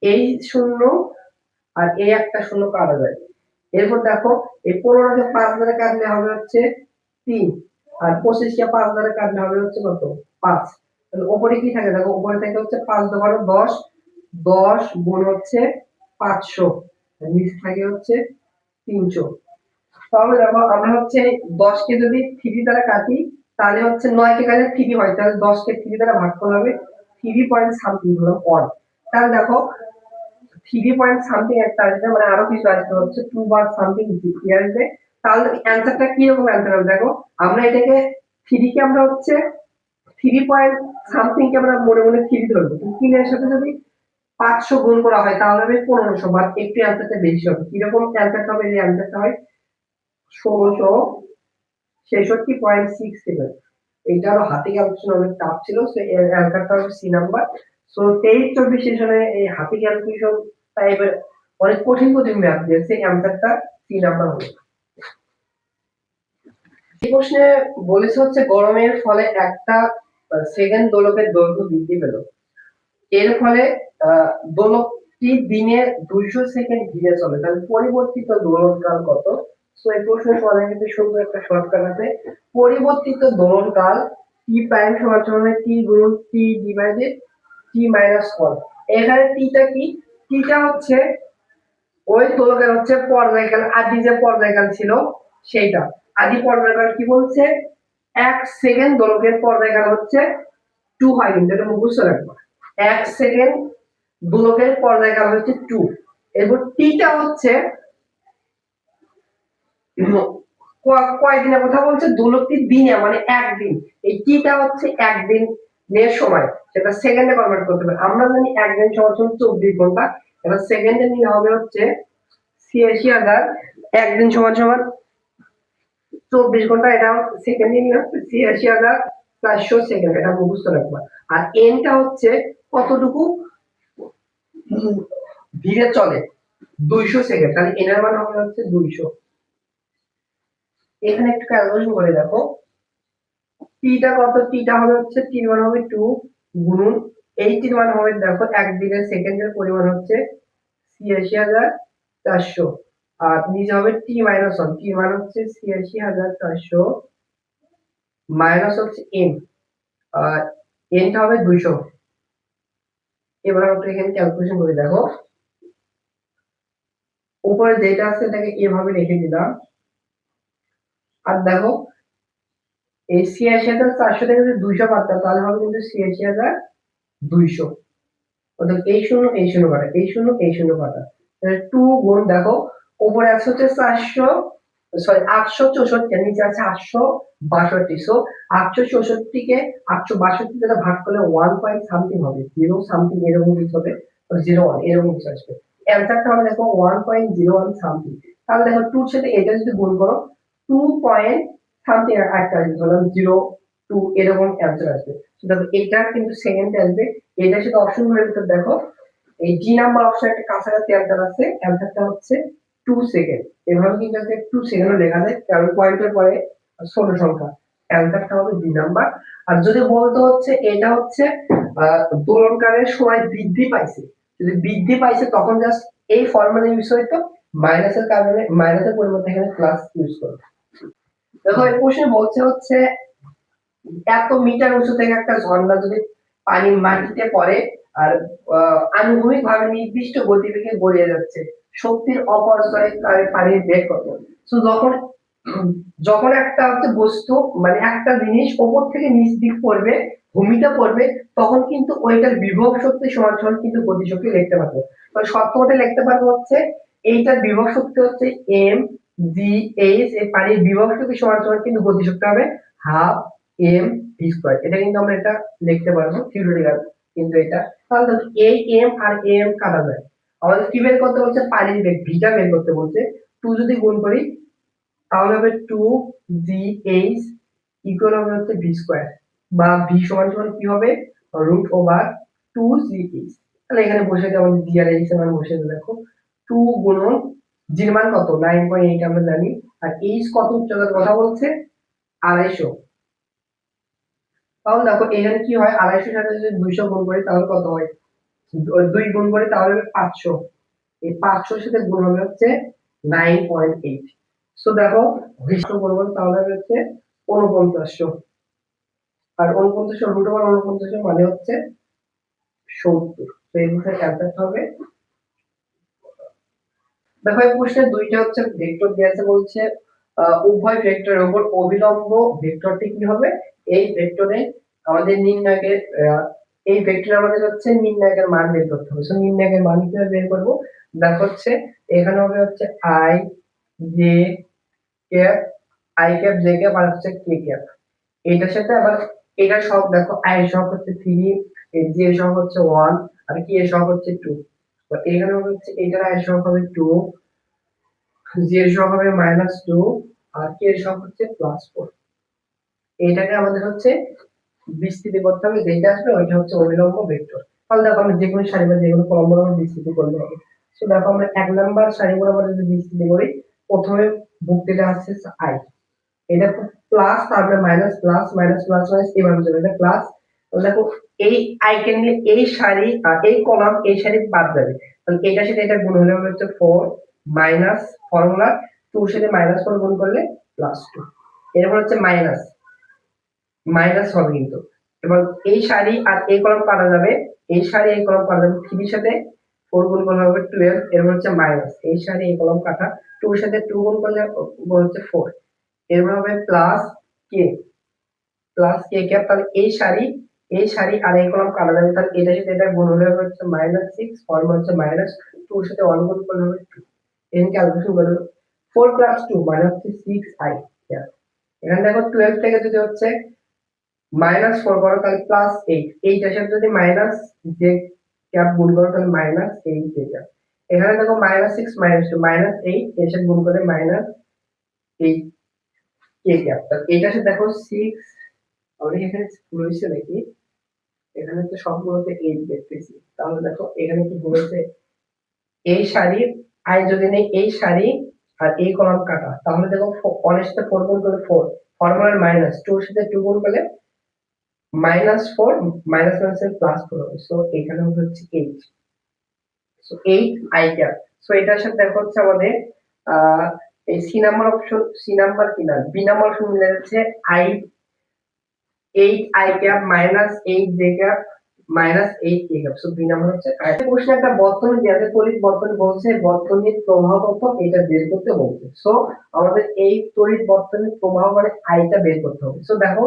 এই শূন্য আর এই একটা শূন্য কাটা যায়। এরপর দেখো এই 15 কে 5 দ্বারা কাটলে হবে হচ্ছে 3, আর 25 কে 5 দ্বারা কাটলে হবে হচ্ছে কত 5। তাহলে উপরে কি থাকে, দেখো উপরে থাকে হচ্ছে 5 × 10, 10 গুণ হচ্ছে 500, নিচে থাকে হচ্ছে 300। তাহলে দেখো আমরা হচ্ছে 10 কে যদি 3 দ্বারা কাটি তাহলে হচ্ছে 9 কে কাটলে 3 হয়, তাহলে 10 কে 3 দ্বারা ভাগ করলে হবে 3 পয়েন্ট সামথিং হলো 1। তাহলে দেখো 3 পয়েন্ট সামথিং একটা আসবে, মানে আরো কিছু আসবে হচ্ছে 2 বার সামথিং কি আসবে। তাহলে অ্যানসারটা কি রকম অ্যানসার হবে, দেখো আমরা এটাকে 3 কে আমরা হচ্ছে 3 পয়েন্ট সামথিং কে আমরা মনে মনে 3 ধরবো, কিন্তু 3 এর সাথে যদি 500 গুণ করা হয় তাহলে হবে 1500, বা একটু অ্যানসারটা বেশি হবে। কি রকম অ্যানসারটা হবে, এই অ্যানসারটা হয় 1666.67। এইটারও হাতে ক্যালকুলেশন অনেক টাফ ছিল, সো এর অ্যানসারটা হবে সি নাম্বার। সো 23-24 সেশনে এই হাতে ক্যালকুলেশন টাইপের অনেক কঠিন কঠিন ম্যাথ দিয়েছে, অ্যানসারটা সি নাম্বার হবে। এই প্রশ্নে বলেছে হচ্ছে গরমের ফলে একটা সেকেন্ড দোলকের দৈর্ঘ্য বৃদ্ধি পেল, এর ফলে দোলকটি দিনে 200 সেকেন্ড ধীরে চলে, তাহলে পরিবর্তিত দোলনকাল কত। সো এই প্রশ্নের সমাধান কিন্তু সুন্দর একটা শর্টকাট আছে, পরিবর্তিত দোলনকাল টি প্রাইম সমান সমান টি গুণ টি ডিভাইডেড টি মাইনাস 1। এখানে টিটা কি, টিটা হচ্ছে ওই দোলকের হচ্ছে পর্যায়কাল, আদি যে পর্যায়কাল ছিল সেইটা। আদি পর্যায়কাল কি বলছে, 1 সেকেন্ড দোলকের পর্যায়কাল হচ্ছে 2 হয়, কিন্তু এটা মুখস্থ রাখবা, 1 সেকেন্ড দোলকের পর্যায়কাল হচ্ছে 2। এরপর টিটা হচ্ছে কয়দিনের কথা বলছে, দোলকটি দিনে মানে একদিন, এই টিটা হচ্ছে একদিন এর সময়, সেটা সেকেন্ডে কনভার্ট করতে হবে। আমরা জানি একদিন সমান 24 ঘন্টা, এটা সেকেন্ডে নিলে হবে হচ্ছে 86,000, একদিন সমান সমান 24 ঘন্টা, এটা সেকেন্ডে নিলে হচ্ছে 86,400 সেকেন্ড, এটা মুখস্থ রাখবা। আর এনটা হচ্ছে কতটুকু ধীরে চলে, 200 সেকেন্ড, তাহলে এন এর মান হবে হচ্ছে 200। এখানে একটু ক্যালকুলেশন করে দেখো, টিটা কত, টিটা হবে হচ্ছে টির মান হবে 2 গুণন এই টির মান হবে, দেখো একদিনের সেকেন্ডের পরিমাণ হচ্ছে 86,400, আর নিচে হবে টি মাইনাস 1, টি মান হচ্ছে 86,400 মাইনাস হচ্ছে এন, আর এনটা হবে 200। এবার আমরা এখানে ক্যালকুলেশন করে দেখো, উপরে যেটা আছে এটাকে এভাবে রেখে দিলাম, আর দেখো এই 86,400 থেকে যদি 200 পাতাম তাহলে হবে কিন্তু 86,200। অর্থাৎ এই শূন্য এই শূন্য কাটা, এই শূন্য এই শূন্য কাটা, তাহলে 2 গুণ দেখো উপরে আছে হচ্ছে 400, সরি 864, নিচে আছে 862। সো 864 কে 862 দ্বারা ভাগ করলে 1 পয়েন্ট সামথিং হবে, 0 সামথিং এরকম কিছু হবে, 01 এরকম কিছু আসবে। অ্যান্সারটা হবে দেখো 1.01 সামথিং। তাহলে দেখো 2 এর সাথে এটা যদি গুণ করো 2 পয়েন্ট সামথিং একটা আসবে, ধরলাম 02 এরকম অ্যান্সার আসবে। তো দেখো এটা কিন্তু সেকেন্ড আসবে। এটার সাথে অপশন গুলোর ভিতর দেখো এই জি নাম্বার অপশন একটা কাছাকাছি অ্যান্সার আছে, অ্যান্সারটা হচ্ছে 2 সেকেন্ড। এভাবে কিন্তু 2 সেকেন্ডও লেখা যায়, কারণ পয়েন্টের পরে ষোল সংখ্যা, অ্যান্সারটা হবে ডি নাম্বার। আর যদি বলতো হচ্ছে এটা হচ্ছে দোলনকারের সময় বৃদ্ধি পাইছে, যদি বৃদ্ধি পাইছে তখন জাস্ট এই ফর্মুলা ইউজ হইতো, মাইনাসের কারণে মাইনাসের পরিবর্তে এখানে প্লাস ইউজ করবে। দেখো এই প্রশ্নে বলছে হচ্ছে এত মিটার উঁচু থেকে একটা ঝর্ণা যদি পানি মাটিতে পড়ে আর আনুভূমিক ভাবে নির্দিষ্ট গতিবেগে গড়িয়ে যাচ্ছে, শক্তির অপচয় পানির বেগ কত? তো যখন যখন একটা হচ্ছে বস্তু মানে একটা জিনিস উপর থেকে নিচ দিক পড়বে, ভূমিতে পড়বে, তখন কিন্তু ওইটার বিভব শক্তি সমান সমান কিন্তু গতিশক্তি লিখতে পারবো। মানে সত্যটা লিখতে পারবো হচ্ছে এইটার বিভব শক্তি হচ্ছে এম জি এইচ, এই পানির বিভব শক্তি সমান সমান কিন্তু গতিশক্তি হবে হাফ এম ভি স্কয়ার। এটা কিন্তু আমরা এটা লিখতে পারবো থিওরিটিক্যাল, কিন্তু এটা তাহলে দেখো এই এম আর এম কাটা যায়, আমাদের কি বের করতে বলছে পানির বেগ ভিটা বের করতে বলছে। 2 যদি গুণ করি তাহলে হবে 2 জি এইচ ইকুয়াল হবে হচ্ছে ভি স্কয়ার, বা ভি সমান সমান কি হবে রুট ওভার 2 জি এইচ। তাহলে এখানে বসে যেমন জি আর এইচ এর মান বসে দেখো 2 গুণন জি এর মান কত 9.8 আমরা জানি, আর এইচ কত উচ্চতার কথা বলছে 250। তাহলে দেখো এখানে কি হয় 250 সাথে যদি 200 গুণ করি তাহলে কত হয়, 2 গুণ করি তাহলে হবে 500, এই 500 এর সাথে গুণ হবে হচ্ছে 9.8। সো দেখো 200 গুণ করি তাহলে হবে হচ্ছে 4900, আর 4900 রুট ওভার 4900 মানে হচ্ছে 70। তো এই ক্ষেত্রে অ্যান্সারটা হবে। দেখো এই প্রশ্নে দুইটা হচ্ছে ভেক্টর দেওয়া আছে, বলছে উভয় ভেক্টরের উপর অবিলম্ব ভেক্টরটি কি হবে, এই ভেক্টরে আমাদের নির্ণায়কের এই ভেক্টরে আমাদের হচ্ছে নির্ণায়কের মান বের করতে হবে। সো নির্ণায়কের মান কিভাবে বের করব, দেখো হচ্ছে এখানে হবে হচ্ছে I J cap, I cap J cap আর হচ্ছে কে ক্যাপ। এটার সাথে আবার এটা সব দেখো আই এর সহগ হচ্ছে 3, জে এর সহগ হচ্ছে 1, আর কে এর সহগ হচ্ছে 2। তো এখানে হচ্ছে এটার আই এর সহগ হবে 2, জি এর সহগ হবে -2, আর কে এর সহগ হচ্ছে +4। এটাকে আমাদের হচ্ছে বিস্তৃতি করতে হবে, যেটা আসবে ওইটা হচ্ছে অবিলম্ব ভেক্টর। তাহলে দেখো আমরা যে কোনো সারি বা যে কোনো কলাম বরাবর বিস্তৃতি করলে হবে। সো দেখো আমরা 1 নাম্বার সারি বরাবর যদি বিস্তৃতি করি, প্রথমে বুকটিতে আসছে আই, এটা প্লাস তারপরে minus plus minus plus minus এভাবে চলে, এটা প্লাস। তো দেখো এই আইকে নিলে এই সারি আর এই কলাম এই সারি বাদ যাবে, তাহলে এটার সাথে এটা গুণ হলে হচ্ছে 4 মাইনাস ফর্মুলা 2 এর সাথে -4 গুণ করলে +2। এরপর হচ্ছে মাইনাস মাইনাস হবে কিন্তু, এবার এই সারি আর এই কলাম কাটা যাবে, এই সারি এই কলাম কাটা যাবে, 3 এর সাথে 4 গুণ করলে হবে 12, এরপর হচ্ছে মাইনাস এই সারি এই কলাম কাটা, 2 এর সাথে 2 গুণ করলে হচ্ছে 4, এরপর হবে প্লাস কে ক্যাপ। তাহলে এই সারি আর এই কলাম কাটা যাবে, তাহলে এটার সাথে এটা গুণ হলে হচ্ছে -6, ফর্ম হচ্ছে -2 এর সাথে 1 গুণ করলে হবে 2। এখানে ক্যালকুলেশন করে 4 + 2 মানে হচ্ছে 6i ক্যাপ। এখানে দেখো 12 থেকে যদি হচ্ছে -4 করো তাহলে +8, এইটার সাথে যদি মাইনাস যে ক্যাপ গুণ করো তাহলে -8 জে ক্যাপ। এখানে দেখো -6 -2 -8 এর সাথে গুণ করলে -8 কে ক্যাপ। তাহলে এটার সাথে দেখো 6, আমরা এখানে রয়েছে নাকি, এখানে তো সবগুলোতে 8 দেখতেছি, তাহলে দেখো এখানে কি বলেছে এই সারি আই যদি নেই এই সারি আর এই কলাম কাটা, তাহলে দেখো 1 এর সাথে 4 গুণ করলে 4, ফর্মুলার মাইনাস 2 এর সাথে 2 গুণ করলে -4 মাইনাস মাইনাসের +4 হবে। সো এখানে হচ্ছে 8, সো 8 আই ক্যাপ। সো এটার সাথে দেখো হচ্ছে আমাদের এই C number option, C number কি না বি নাম্বার অপশন মিলে যাচ্ছে I 8 I cap -8 J cap -8 K cap. So B number হচ্ছে আরেকটা কোশ্চেন, একটা বর্তনী দেওয়া আছে, তড়িৎ বর্তনী বলছে বর্তনীর প্রবাহ কত এটা বের করতে বলছে। সো আমাদের এই তড়িৎ বর্তনীর প্রবাহ মানে আইটা বের করতে হবে। সো দেখো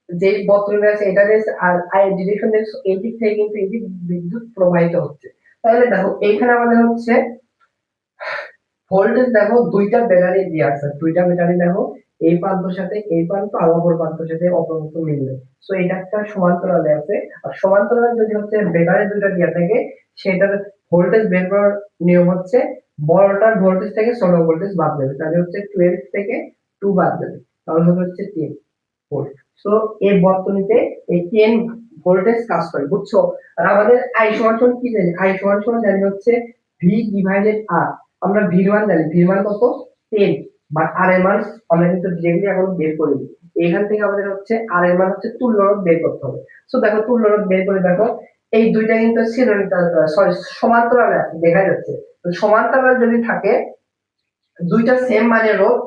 যে বর্তনী আছে এটা রয়েছে আর আই ডিরেকশন দেখো এই দিক থেকে কিন্তু এই দিক বিদ্যুৎ প্রবাহিত হচ্ছে। তাহলে দেখো এইখানে আমাদের হচ্ছে ভোল্টেজ দেখো দুইটা ব্যাটারি দিয়ে আছে, দুইটা ব্যাটারি দেখো এই প্রান্তের সাথে এই প্রান্ত আর অপর প্রান্তের সাথে অপর প্রান্ত মিলবে। সো এটা একটা সমান্তরালে আছে। আর সমান্তরালে যদি হচ্ছে ব্যাটারি দুইটা দিয়ে থাকে, সেটার ভোল্টেজ বের করার নিয়ম হচ্ছে বড়টার ভোল্টেজ থেকে ছোট ভোল্টেজ বাদ দেবে, তাহলে হচ্ছে 12 থেকে 2 বাদ দেবে, তাহলে হবে হচ্ছে 10 ভোল্ট। সো এই বর্তনীতে এই 10 ভোল্টেজ কাজ করে, বুঝছো? আর আমাদের আই সমান সমান কি জানি? আই সমান সমান জানি হচ্ছে ভি ডিভাইডেড আর। আমরা ভি মান জানি, ভি মান কত? 10। বাট আর এর মান আমরা কিন্তু ডিরেক্টলি এখন বের করে দিই। এখান থেকে আমাদের হচ্ছে আর এর মান হচ্ছে তুল্য রোধ বের করতে হবে। সো দেখো তুল্য রোধ বের করে দেখো, এই দুইটা কিন্তু সরি সমান্তরালে আছে, দেখা যাচ্ছে। তো সমান্তরাল যদি থাকে, দুইটা সেম মানের রোধ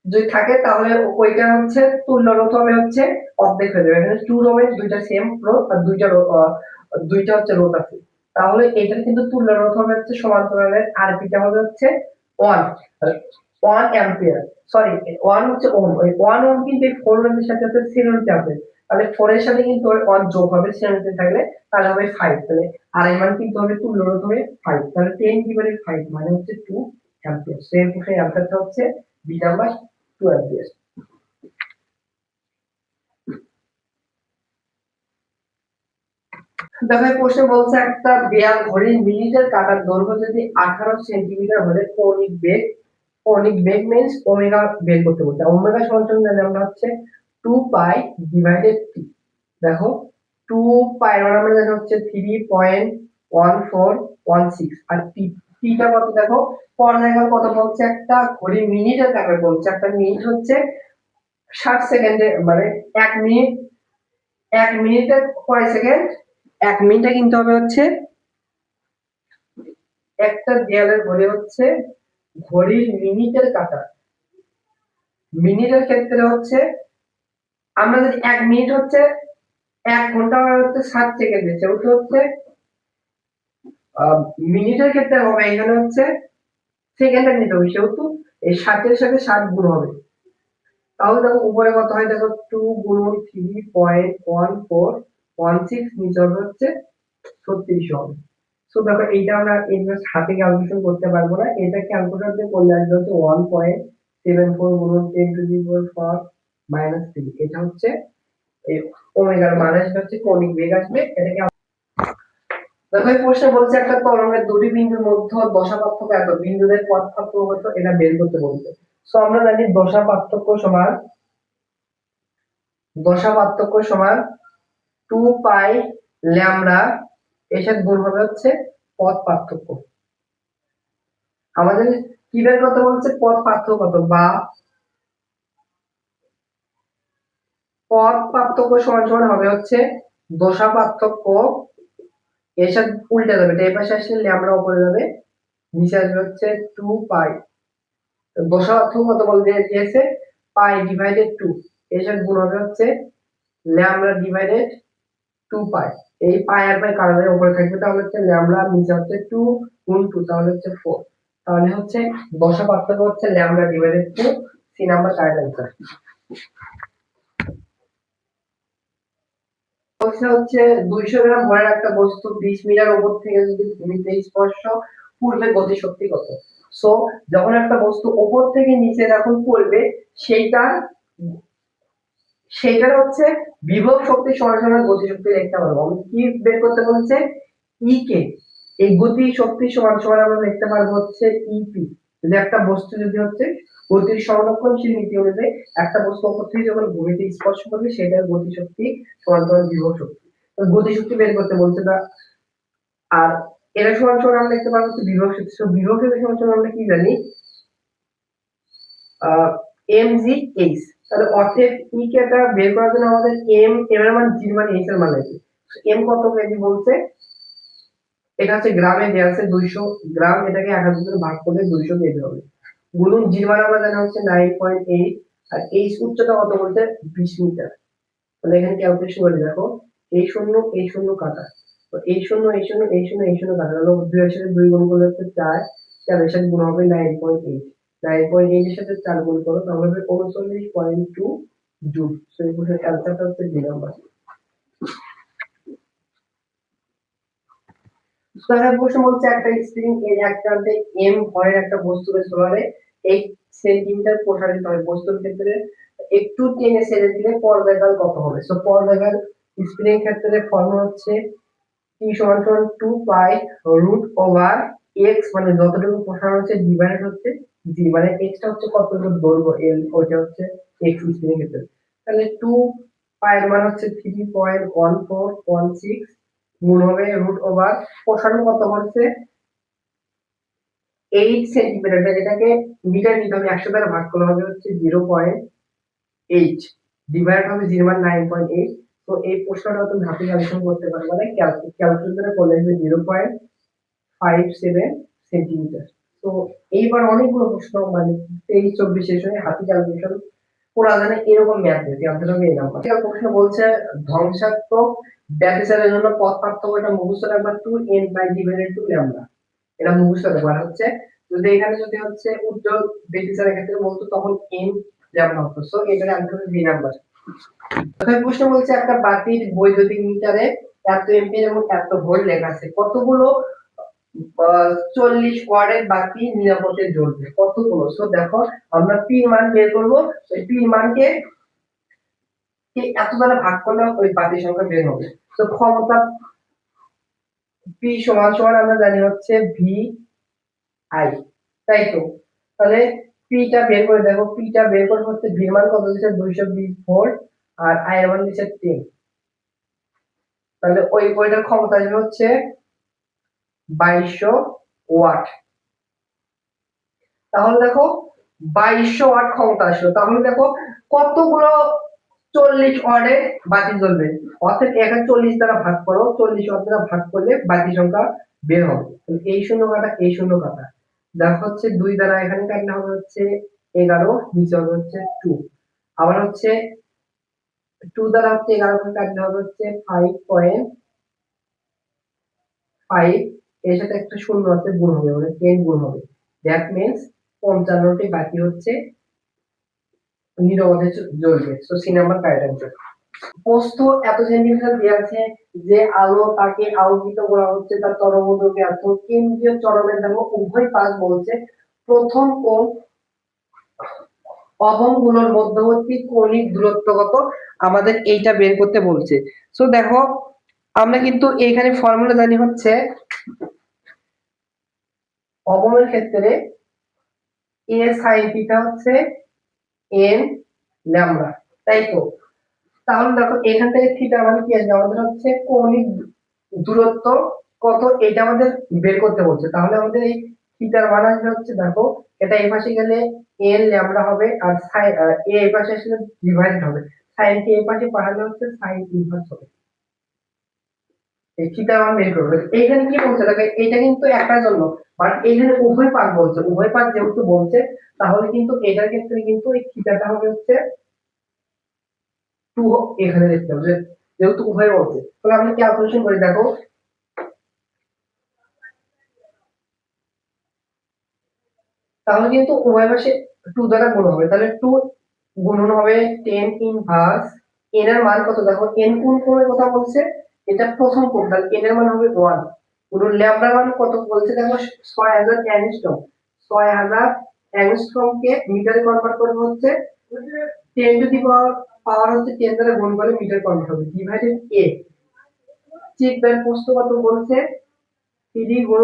যদি থাকে, তাহলে ওইটা হচ্ছে তুল্য রোধ হবে হচ্ছে অর্ধেক হয়ে যাবে। এখানে 2 ওহমের দুইটা সেম রোধ আর দুইটা হচ্ছে রোধ আছে, তাহলে এটার কিন্তু তুল্য রোধ হবে হচ্ছে সমান্তরালের আর পিটা হবে হচ্ছে 1 1 অ্যাম্পিয়ার, সরি 1 হচ্ছে ওহম। ওই 1 ওহম কিন্তু এই 4 ওহমের সাথে হচ্ছে সিরিজে আছে, তাহলে 4 এর সাথে কিন্তু ওই 1 যোগ হবে সিরিজে থাকলে, তাহলে হবে 5। তাহলে আর এর মান কিন্তু হবে তুল্য রোধ হবে 5, তাহলে 10 ডিভাইডেড 5 মানে হচ্ছে 2 অ্যাম্পিয়ার। সো এর ক্ষেত্রে অ্যান্সারটা হচ্ছে বি নাম্বার 2 অ্যাম্পিয়ার। দেখো প্রশ্ন বলছে একটা দেয়াল ঘড়ির মিনিটের কাঁটার দৈর্ঘ্য যদি 18 সেন্টিমিটার হলে কৌণিক বেগ মিন্স ওমেগা বের করতে বলছে। ওমেগা সমান জানি আমরা হচ্ছে 2 পাই ডিভাইডেড টি। দেখো 2 পাই মানে আমরা জানি হচ্ছে 3.1416, আর টিটা কত দেখো পর্যায়কাল কত বলছে, একটা ঘড়ি মিনিটের কাঁটার বলছে, একটা মিনিট হচ্ছে 60 সেকেন্ডে, মানে 1 মিনিট, 1 মিনিটে কয় সেকেন্ড? 1 মিনিটে কিন্তু হবে হচ্ছে, একটা দেয়ালের ঘড়ি হচ্ছে ঘড়ির মিনিটের কাঁটা, মিনিটের ক্ষেত্রে হচ্ছে আমরা যদি 1 মিনিট হচ্ছে 1 ঘন্টা হচ্ছে 60 সেকেন্ড, সেটা হচ্ছে মিনিটের ক্ষেত্রে হবে এখানে হচ্ছে সেকেন্ডে নিতে হবে, সেহেতু এই 60 এর সাথে 60 গুণ হবে। তাহলে দেখো উপরে কত হয়, দেখো 2 গুণন 3.1416, নিচে হবে হচ্ছে 36 হবে। সো দেখো এইটা আমরা জাস্ট হাতে ক্যালকুলেশন করতে পারবো না, এটা ক্যালকুলেটর দিয়ে করলে আসবে হচ্ছে 1.74 গুণন 10 টু দি পাওয়ার 4 মাইনাস 3। এটা হচ্ছে এই ওমেগার মান আসবে হচ্ছে কৌণিক বেগ আসবে, এটাকে দেখো এই প্রশ্নে বলছে একটা তরঙ্গের দুটি বিন্দুর মধ্যে দশা পার্থক্য এত, বিন্দুদের পথ পার্থক্য কত, এটা বের করতে বলছে। সো আমরা জানি দশা পার্থক্য সমান 2 পাই ল্যামডা, এর সাথে গুণ হবে হচ্ছে পথ পার্থক্য। আমাদের কি বের করতে বলছে? পথ পার্থক্য কত, বা পথ পার্থক্য সমান সমান হবে হচ্ছে দশা পার্থক্য, এর সাথে উল্টে যাবে, এই পাশে আসলে ল্যামডা উপরে যাবে, নিচে আসবে হচ্ছে 2 পাই। দশা পার্থক্য কত বলতে দিয়েছে? পাই ডিভাইডেড 2, এর সাথে গুণ হবে হচ্ছে ল্যামডা ডিভাইডেড 2 পাই। এই পাই আর পাই কারণের উপরে থাকবে, তাহলে হচ্ছে ল্যামডা, নিচে হচ্ছে 2 গুণ 2, তাহলে হচ্ছে 4। তাহলে হচ্ছে দশা পার্থক্য হচ্ছে lambda divided 2, C number correct answer. প্রশ্ন হচ্ছে 200 গ্রাম ভরের একটা বস্তু 20 মিটার উপর থেকে যদি ভূমিতে স্পর্শ পূর্বে গতি শক্তি কত? সো যখন একটা বস্তু উপর থেকে নিচে যখন পড়বে, সেইটার সেইটার হচ্ছে বিভব শক্তি সমান সমান গতি শক্তি লিখতে পারবো। আমি কি বের করতে বলছে? ই কে, এই গতি শক্তি সমান সমান আমরা লিখতে পারবো হচ্ছে ইপি। যদি একটা বস্তু যদি হচ্ছে গতির সংরক্ষণশীল নীতি অনুযায়ী একটা বস্তু উপর থেকে যখন ভূমিতে স্পর্শ করবে, সেটার গতি শক্তি সমান সমান বিভব শক্তি। তো গতি শক্তি বের করতে বলছে না, আর এটা সমান সমান আমরা লিখতে পারবো হচ্ছে বিভব শক্তি। তো বিভব শক্তি সমান সমান আমরা কি জানি? mgh। তাহলে অতএব ই কে টা বের করার জন্য আমাদের এম এর মান জি মানে এইচ এর মান লাগবে। এম কত কেজি বলছে? এটা হচ্ছে গ্রামে দেয়া আছে 200 গ্রাম, এটাকে 1000 দিয়ে ভাগ করলে 200 কেজি হবে। গুণন জি মান আমরা জানি হচ্ছে 9.8, আর এইচ উচ্চতা কত বলতে 20 মিটার। তাহলে এখানে ক্যালকুলেশন করে দেখো, এই শূন্য কাটা, তো এই শূন্য এই শূন্য এই শূন্য এই শূন্য কাটা হলো 2 এর সাথে 2 গুণ করলে হচ্ছে 4, 4 এর সাথে গুণ হবে 9.8, 9.8 এর সাথে 4 গুণ করো তাহলে হবে 39.2 জুল। সো এই প্রশ্নের অ্যানসারটা হচ্ছে বি নাম্বার। স্কয়ার প্রশ্ন বলছে একটা স্প্রিং এর এক প্রান্তে এম ভরের একটা বস্তুকে সরালে 8 সেন্টিমিটার প্রসারিত হয় বস্তুর ক্ষেত্রে একটু টেনে ছেড়ে দিলে পর্যায়কাল কত হবে? সো পর্যায়কাল স্প্রিং এর ক্ষেত্রে ফর্মুলা হচ্ছে T সমান সমান 2 পাই রুট ওভার x মানে যতটুকু প্রসারণ হচ্ছে ডিভাইডেড হচ্ছে g মানে x টা হচ্ছে কতটুকু দৈর্ঘ্য l ওইটা হচ্ছে x স্প্রিং এর ক্ষেত্রে তাহলে 2 পাই এর মান হচ্ছে 3.1416 গুণ হবে রুট ওভার প্রসারণ কত হচ্ছে 8 সেন্টিমিটার এটাকে মিটার নিতে হবে 100 দ্বারা ভাগ করলে হবে হচ্ছে 0.8 ডিভাইড হবে 0.9.8 তো এই প্রশ্নটা তুমি হাতে ক্যালকুলেশন করতে পারবে মানে ক্যালকুলেটরে করলে হবে 0.57 সেন্টিমিটার তো এইবার অনেকগুলো প্রশ্ন মানে 23-24 সেশনে হাতে ক্যালকুলেশন করা জানে এরকম ম্যাথ দিয়েছে আমাদের হবে এই নাম্বার প্রশ্ন বলছে ধ্বংসাত্মক ব্যাটিসারের জন্য পথ পার্থক্যটা মুখস্থ রাখবা 2n by divided two lambda এটা মুখস্থ রাখবা হচ্ছে যদি এখানে যদি হচ্ছে উজ্জ্বল ব্যাটিসারের ক্ষেত্রে বলতো তখন n ল্যামডা হতো সো এটার आंसर হবে বি নাম্বার প্রথম প্রশ্ন বলছে একটা বাতির বৈদ্যুতিক মিটারে এত এম্পিয়ার এবং এত ভোল্ট লেখা আছে কতগুলো 40 ওয়াটের বাতি নিরাপদে জ্বলবে কতগুলো সো দেখো আমরা পি মান বের করব এই পি মানকে এত দ্বারা ভাগ করলে ওই বাতির সংখ্যা বের হবে তো ক্ষমতা পি সমান সমান আমরা জানি হচ্ছে ভি আই তাই তো তাহলে পিটা বের করে দেখো পিটা বের করে হচ্ছে ভি মান কত দিচ্ছে 220 ভোল্ট আর আই এর মান দিচ্ছে 10 তাহলে ওই ওইটার ক্ষমতা হচ্ছে 2200 ওয়াট তাহলে দেখো 2200 ওয়াট ক্ষমতা আসলো তাহলে দেখো কতগুলো 40 ওয়াটে বাতি জ্বলবে অর্থাৎ এখানে 40 দ্বারা ভাগ করো 40 ওয়াট দ্বারা ভাগ করলে বাতি সংখ্যা বের হবে এই শূন্য কাটা এই শূন্য কাটা দেখো হচ্ছে 2 দ্বারা এখানে কাটলে হবে হচ্ছে 11 নিচে হবে হচ্ছে 2 আবার হচ্ছে 2 দ্বারা হচ্ছে 11 কাটলে হবে হচ্ছে 5.5 এর সাথে একটা শূন্য আছে গুণ হবে মানে 10 গুণ হবে দ্যাট মিন্স 55টি বাকি হচ্ছে নিরবধে জ্বলবে so C number correct answer প্রস্থ এত সেন্টিমিটার দেওয়া আছে যে আলো তাকে আলোকিত করা হচ্ছে তার তরঙ্গদৈর্ঘ্য এত কেন্দ্রীয় চরণের দেখো উভয় পাশ বলছে প্রথম কোণ অবয়বগুলোর মধ্যবর্তী কৌণিক দূরত্ব কত আমাদের এইটা বের করতে বলছে সো দেখো আমরা কিন্তু এইখানে ফর্মুলা জানি হচ্ছে অবয়বের ক্ষেত্রে a sin থিটা হচ্ছে n ল্যামডা তাই তো তাহলে দেখো এখান থেকে থিটা মানে কি আসবে আমাদের হচ্ছে কৌণিক দূরত্ব কত এটা আমাদের বের করতে বলছে তাহলে আমাদের এই থিটার মান আসবে হচ্ছে দেখো এটা এই পাশে গেলে n ল্যামডা হবে আর sin a এই পাশে আসলে ডিভাইড হবে sin কে এই পাশে পাঠালে হচ্ছে sin ইনভার্স হবে এই থিটার মান বের করবে এইখানে কি বলছে দেখো এটা কিন্তু একটার জন্য বাট এইখানে উভয় পাক বলছে উভয় পাক যেহেতু বলছে তাহলে কিন্তু এটার ক্ষেত্রে কিন্তু এই থিটাটা হবে হচ্ছে 2 এখানে লিখতে হবে যেহেতু উভয় বলছে তাহলে আমরা ক্যালকুলেশন করে দেখো তাহলে কিন্তু উভয় পাশে 2 দ্বারা গুণ হবে তাহলে 2 গুণন হবে 10 ইনভার্স n এর মান কত দেখো n কোন কোণের কথা বলছে এটা প্রথম কোণ তাহলে n এর মান হবে 1 গুণন ল্যামডার মান কত বলছে দেখো 6000 অ্যাংস্ট্রম 6000 অ্যাংস্ট্রম কে মিটারে কনভার্ট করব হচ্ছে 10 টু দি পাওয়ার হচ্ছে 10 দ্বারা গুণ করলে মিটার কনভার্ট হবে ডিভাইডেড a ঠিক তার প্রশ্ন কত বলছে 3 গুণ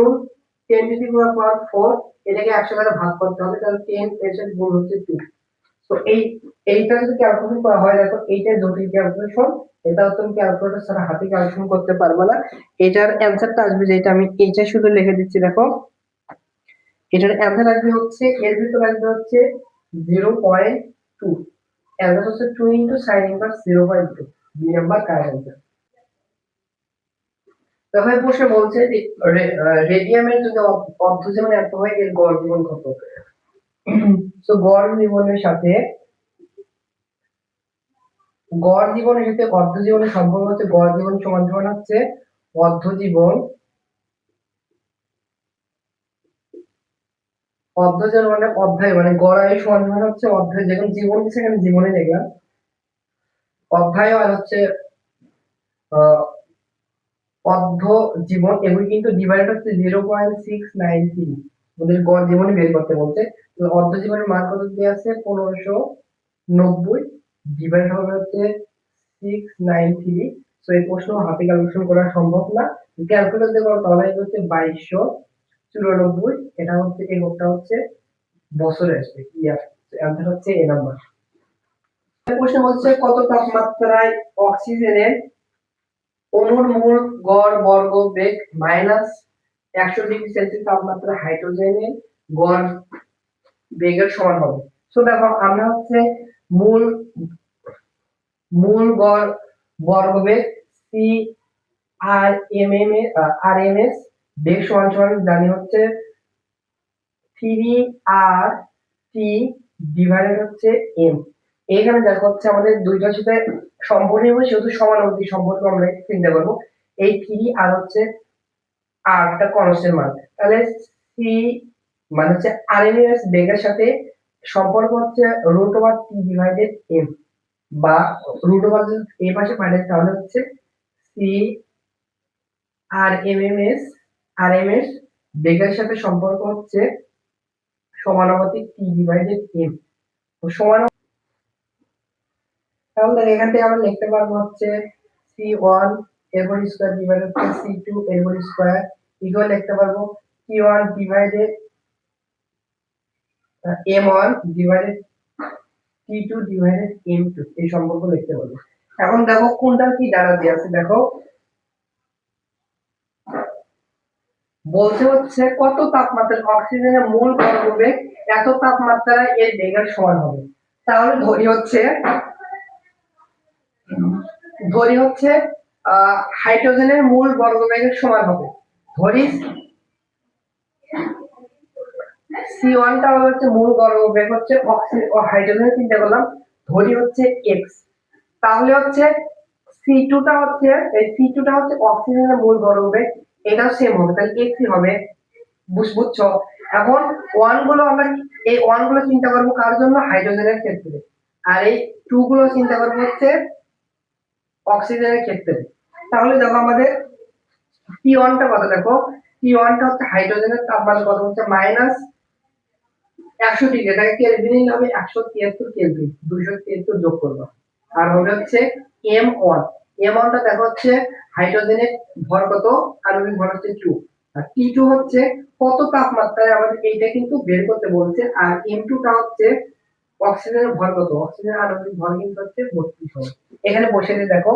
10 টু দি পাওয়ার 4 এটাকে 100 দ্বারা ভাগ করতে হবে তাহলে 10 এর সাথে গুণ হচ্ছে 2 তো এইটা যদি ক্যালকুলেশন করা হয় দেখো এইটা জটিল ক্যালকুলেশন এটা তুমি ক্যালকুলেটর ছাড়া হাতে ক্যালকুলেশন করতে পারবে না এটার অ্যানসারটা আসবে যেটা আমি এইটা শুধু লিখে দিচ্ছি দেখো এটার অ্যানসার আসবে হচ্ছে এর ভিতরে আসবে হচ্ছে 0.2 অ্যানসার হচ্ছে 2 sin ইনভার্স 0.2 দুই নাম্বার কারেক্ট অ্যানসার তাহলে প্রশ্ন বলছে যে রেডিয়ামের যদি অর্ধজীবন এত হয় এর গড় জীবন কত তো গড় জীবনের সাথে গড় জীবনের সাথে অর্ধ জীবনের সম্পর্ক হচ্ছে গড় জীবন সমান সমান হচ্ছে অর্ধ জীবন অর্ধ জীবন মানে অধ্যায় মানে গড় আয়ু সমান সমান হচ্ছে অধ্যায় যেখানে জীবন সেখানে জীবনে দেখলাম অধ্যায় আর হচ্ছে অর্ধ জীবন এগুলি কিন্তু ডিভাইড হচ্ছে 0.693, ওদের গড় জীবনে বের করতে বলছে। তো অর্ধ জীবনের মান কত দেওয়া আছে 1590, ডিভাইড হবে হচ্ছে 693। তো এই প্রশ্ন হাতে ক্যালকুলেশন করা সম্ভব না, ক্যালকুলেটর দিয়ে করো তাহলে হচ্ছে 2294। এটা হচ্ছে এককটা হচ্ছে বছরে আসবে, ইয়ার। অ্যান্সার হচ্ছে এ নাম্বার। প্রশ্ন হচ্ছে কত তাপমাত্রায় অক্সিজেনের অণুর মোল গড় বর্গ বেগ মাইনাস 100 ডিগ্রি সেলসিয়াস তাপমাত্রা হাইড্রোজেনের গড় বেগের সমান হবে। তো দেখো আমরা হচ্ছে মূল মূল গড় বর্গবেগ C R M M R M S বেগ সমান সমান জানি হচ্ছে 3 r t ডিভাইডেড হচ্ছে m। এখানে দেখো হচ্ছে আমাদের দুইটার সাথে সম্পর্ক হবে, সেহেতু সমানুপাতিক সম্পর্ক আমরা চিন্তা করবো। এই 3 আর হচ্ছে r টা কনস্ট্যান্ট মান, তাহলে সি মানে হচ্ছে আরএমএস বেগের সাথে সম্পর্ক হচ্ছে √t ডিভাইডেড m, বা √, যদি এই পাশে পাঠাই তাহলে হচ্ছে সি আর এম এস বেগের সাথে সম্পর্ক হচ্ছে সমানুপাতিক t ডিভাইডেড m। সমান, তাহলে এখান থেকে আমরা লিখতে পারবো হচ্ছে c1 এর হোল স্কয়ার ডিভাইডেড হচ্ছে c2 এর হোল স্কয়ার ইকুয়াল লিখতে পারবো c1 divided m1 divided t2 divided m2, এই সম্পর্ক লিখতে পারবো। এখন দেখো কোনটার কি দ্বারা দেয়া আছে, দেখো বলতে হচ্ছে কত তাপমাত্রায় অক্সিজেনের মোল ভরবেগ এত তাপমাত্রায় এর বেগের সমান হবে। তাহলে ধরি হচ্ছে হাইড্রোজেনের মূল বর্গবেগের সমান হবে। ধরি C1 টা হচ্ছে মূল বর্গবেগ হচ্ছে হাইড্রোজেনের চিন্তা করলাম, ধরি হচ্ছে x। তাহলে হচ্ছে C2 টা হচ্ছে অক্সিজেনের মূল বর্গবেগ, এটাও সেম হবে, তাহলে x হবে। বুঝছো? এখন ওয়ান গুলো আমরা এই ওয়ান গুলো চিন্তা করবো কার জন্য, হাইড্রোজেনের ক্ষেত্রে, আর এই টু গুলো চিন্তা করবো হচ্ছে অক্সিজেনের ক্ষেত্রে। তাহলে দেখো আমাদের T1 টা কত, দেখো T1 টা হচ্ছে হাইড্রোজেনের তাপমাত্রা কত হচ্ছে মাইনাস 100 ডিগ্রি, এটাকে কেলভিন নিলে হবে 173 কেলভিন, 273 যোগ করবো আর হবে হচ্ছে M1। M1 টা দেখো হচ্ছে হাইড্রোজেনের ভর কত, আণবিক ভর হচ্ছে 2, আর T2 হচ্ছে কত তাপমাত্রায় আমাদের এইটা কিন্তু বের করতে বলছে, আর M2 টা হচ্ছে অক্সিজেনের ভর কত, অক্সিজেনের আণবিক ভর কিন্তু হচ্ছে 32 হবে। এখানে বসে দিয়ে দেখো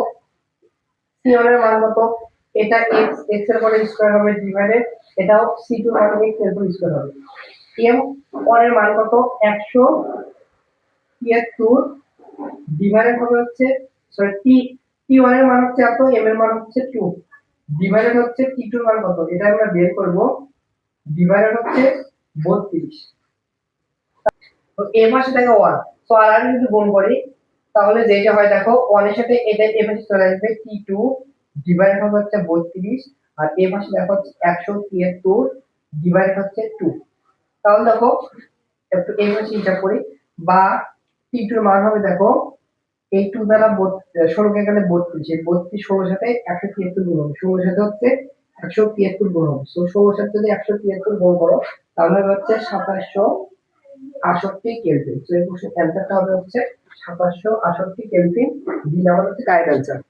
C1 এর মান কত, এটা x এর পরে স্কয়ার হবে ডিভাইডেড, এটাও C2 এর মান x এর পরে স্কয়ার হবে। M1 এর মান কত 173 ডিভাইডেড হবে হচ্ছে সরি T1 এর মান হচ্ছে এত, M এর মান হচ্ছে 2 ডিভাইডেড হচ্ছে T2 এর মান কত, এটা আমরা বের করব, ডিভাইডেড হচ্ছে 32। তো এর পাশে দেখো 1, তো আর যদি গুণ করি তাহলে যেটা হয় দেখো 1 এর সাথে এটা এর পাশে চলে আসবে T2 ডিভাইডেড হবে হচ্ছে 32, আর এর পাশে দেখো 173 ডিভাইডেড হচ্ছে 2। তাহলে দেখো একটু এই পাশে হিসাব করি, বা T2 এর মান হবে দেখো এই 2 দ্বারা 16 কে গেলে 32, এই 32 16 সাথে 173 গুণ হবে, 16 সাথে হচ্ছে 173 গুণ হবে। সো 16 সাথে যদি 173 গুণ করো তাহলে হচ্ছে 2768 কেলভিন। তো এই কোশ্চেন অ্যানসারটা হবে হচ্ছে 2768 কেলভিন, ডি নাম্বার হচ্ছে কারেক্ট অ্যানসার।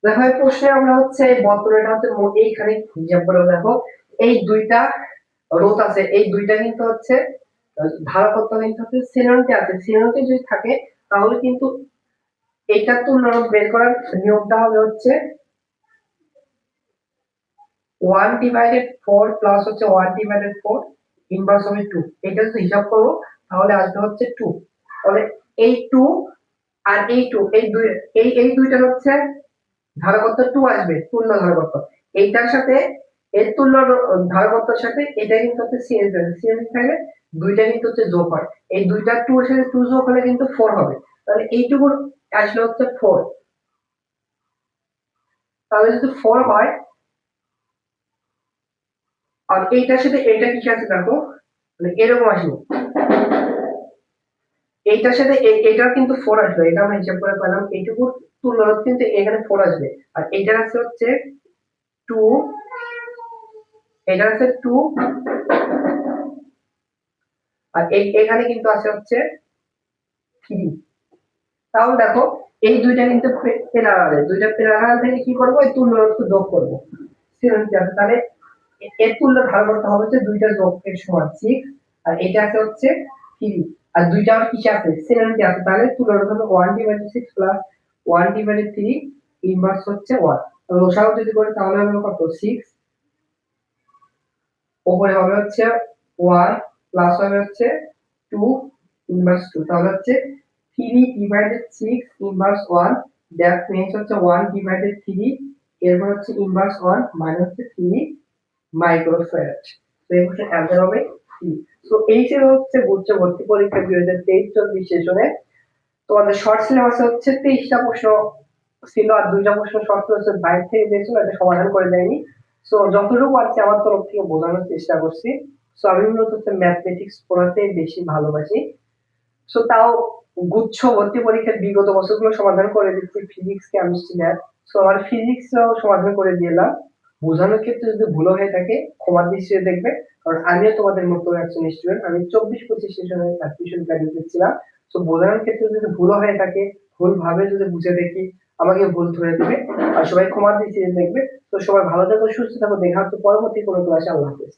দেখো এই প্রশ্নে আমরা হচ্ছে এই বর্তনীটা হচ্ছে এইখানে হিসাব করে দেখো এই দুইটা রোধ আছে, এই দুইটা কিন্তু হচ্ছে ধারকত্ব কিন্তু হচ্ছে সিনোনিটি আছে, সিনোনিটি যদি থাকে তাহলে কিন্তু এইটার তুল্য রোধ বের করার নিয়মটা হবে হচ্ছে 1/4 প্লাস হচ্ছে 1/4 ইনভার্স হবে 2। এটা যদি হিসাব করব তাহলে আসবে হচ্ছে 2। তাহলে এই 2 আর এই 2 এই দুইটার হচ্ছে ধারকত্ব 2 আসবে, তুল্য ধারকত্ব। এইটার সাথে এর তুল্য ধারকত্বের সাথে এটা কিন্তু হচ্ছে সিএনসি থাকে, দুইটা কিন্তু হচ্ছে যোগ হয়, এই দুইটা 2 এর সাথে 2 যোগ হলে কিন্তু 4 হবে। তাহলে এইটুকু আসলে হচ্ছে 4। তাহলে যদি 4 হয় আর এইটার সাথে এটা কি আছে দেখো, মানে এরকম আসবে, এইটার সাথে এইটার কিন্তু 4 আসবে, এটা আমরা হিসাব করে পেলাম। এইটুকু তুলনার কিন্তু এখানে 4 আসবে, আর এইটার আছে হচ্ছে 2, এটার আছে 2, আর এখানে কিন্তু আছে হচ্ছে 3। তাহলে দেখো এই দুইটা কিন্তু প্যারালাল, দুইটা প্যারালাল থেকে কি করব, এই তুল্যরোধকে যোগ করব 70 আছে, তাহলে এর তুল্য ধার করতে হবে হচ্ছে দুইটা যোগের সমান 6, আর এটা আছে হচ্ছে 3, আর দুইটা আর কিসে আছে 70 আছে, তাহলে তুল্যরোধ হবে 1/6 প্লাস 1/3 ইনভার্স হচ্ছে 1। লসাগু যদি করি তাহলে হবে কত 6, উপরে হবে হচ্ছে 1 প্লাস হবে হচ্ছে 2 ইনভার্স 2, তাহলে হচ্ছে 3/6 ইনভার্স 1, দ্যাট মিন্স হচ্ছে 1/3, এরপর হচ্ছে ইনভার্স 1 মানে হচ্ছে 3 মাইক্রোফ্যারাড। তো এই হচ্ছে অ্যান্সার হবে 3। তো এই ছিল হচ্ছে উচ্চ ভর্তি পরীক্ষা 2023-24 সেশনে তোমাদের শর্ট সিলেবাসে হচ্ছে 23টা প্রশ্ন ছিল, আর 2টা প্রশ্ন শর্ট সিলেবাসের বাইরে থেকে দিয়েছিল, এটা সমাধান করে দেয়নি। সো যতটুকু পারছি আমার তরফ থেকে বোঝানোর চেষ্টা করছি। সো আমি মূলত হচ্ছে ম্যাথমেটিক্স পড়াতে বেশি ভালোবাসি। সো তাও গুচ্ছ ভর্তি পরীক্ষার বিগত বছরগুলো সমাধান করে দিচ্ছি, ফিজিক্স কেমিস্ট্রি ম্যাথ। সো আমার ফিজিক্সও সমাধান করে দিলাম। বোঝানোর ক্ষেত্রে যদি ভুল হয়ে থাকে ক্ষমার দৃষ্টিতে দেখবে, কারণ আমিও তোমাদের মতো একজন স্টুডেন্ট, আমি 24-25 সেশনে টিউশন গাইডেন্স দিচ্ছিলাম। তো বোঝানোর ক্ষেত্রে যদি ভুল হয়ে থাকে, ভুল ভাবে যদি বুঝে দেখি, আমাকে ভুল ধরে দেবে, আর সবাই ক্ষমার দৃষ্টিতে দেখবে। তো সবাই ভালো থাকো, সুস্থ থাকো, দেখা হচ্ছে পরবর্তী কোনো ক্লাসে। আল্লাহ হাফেজ।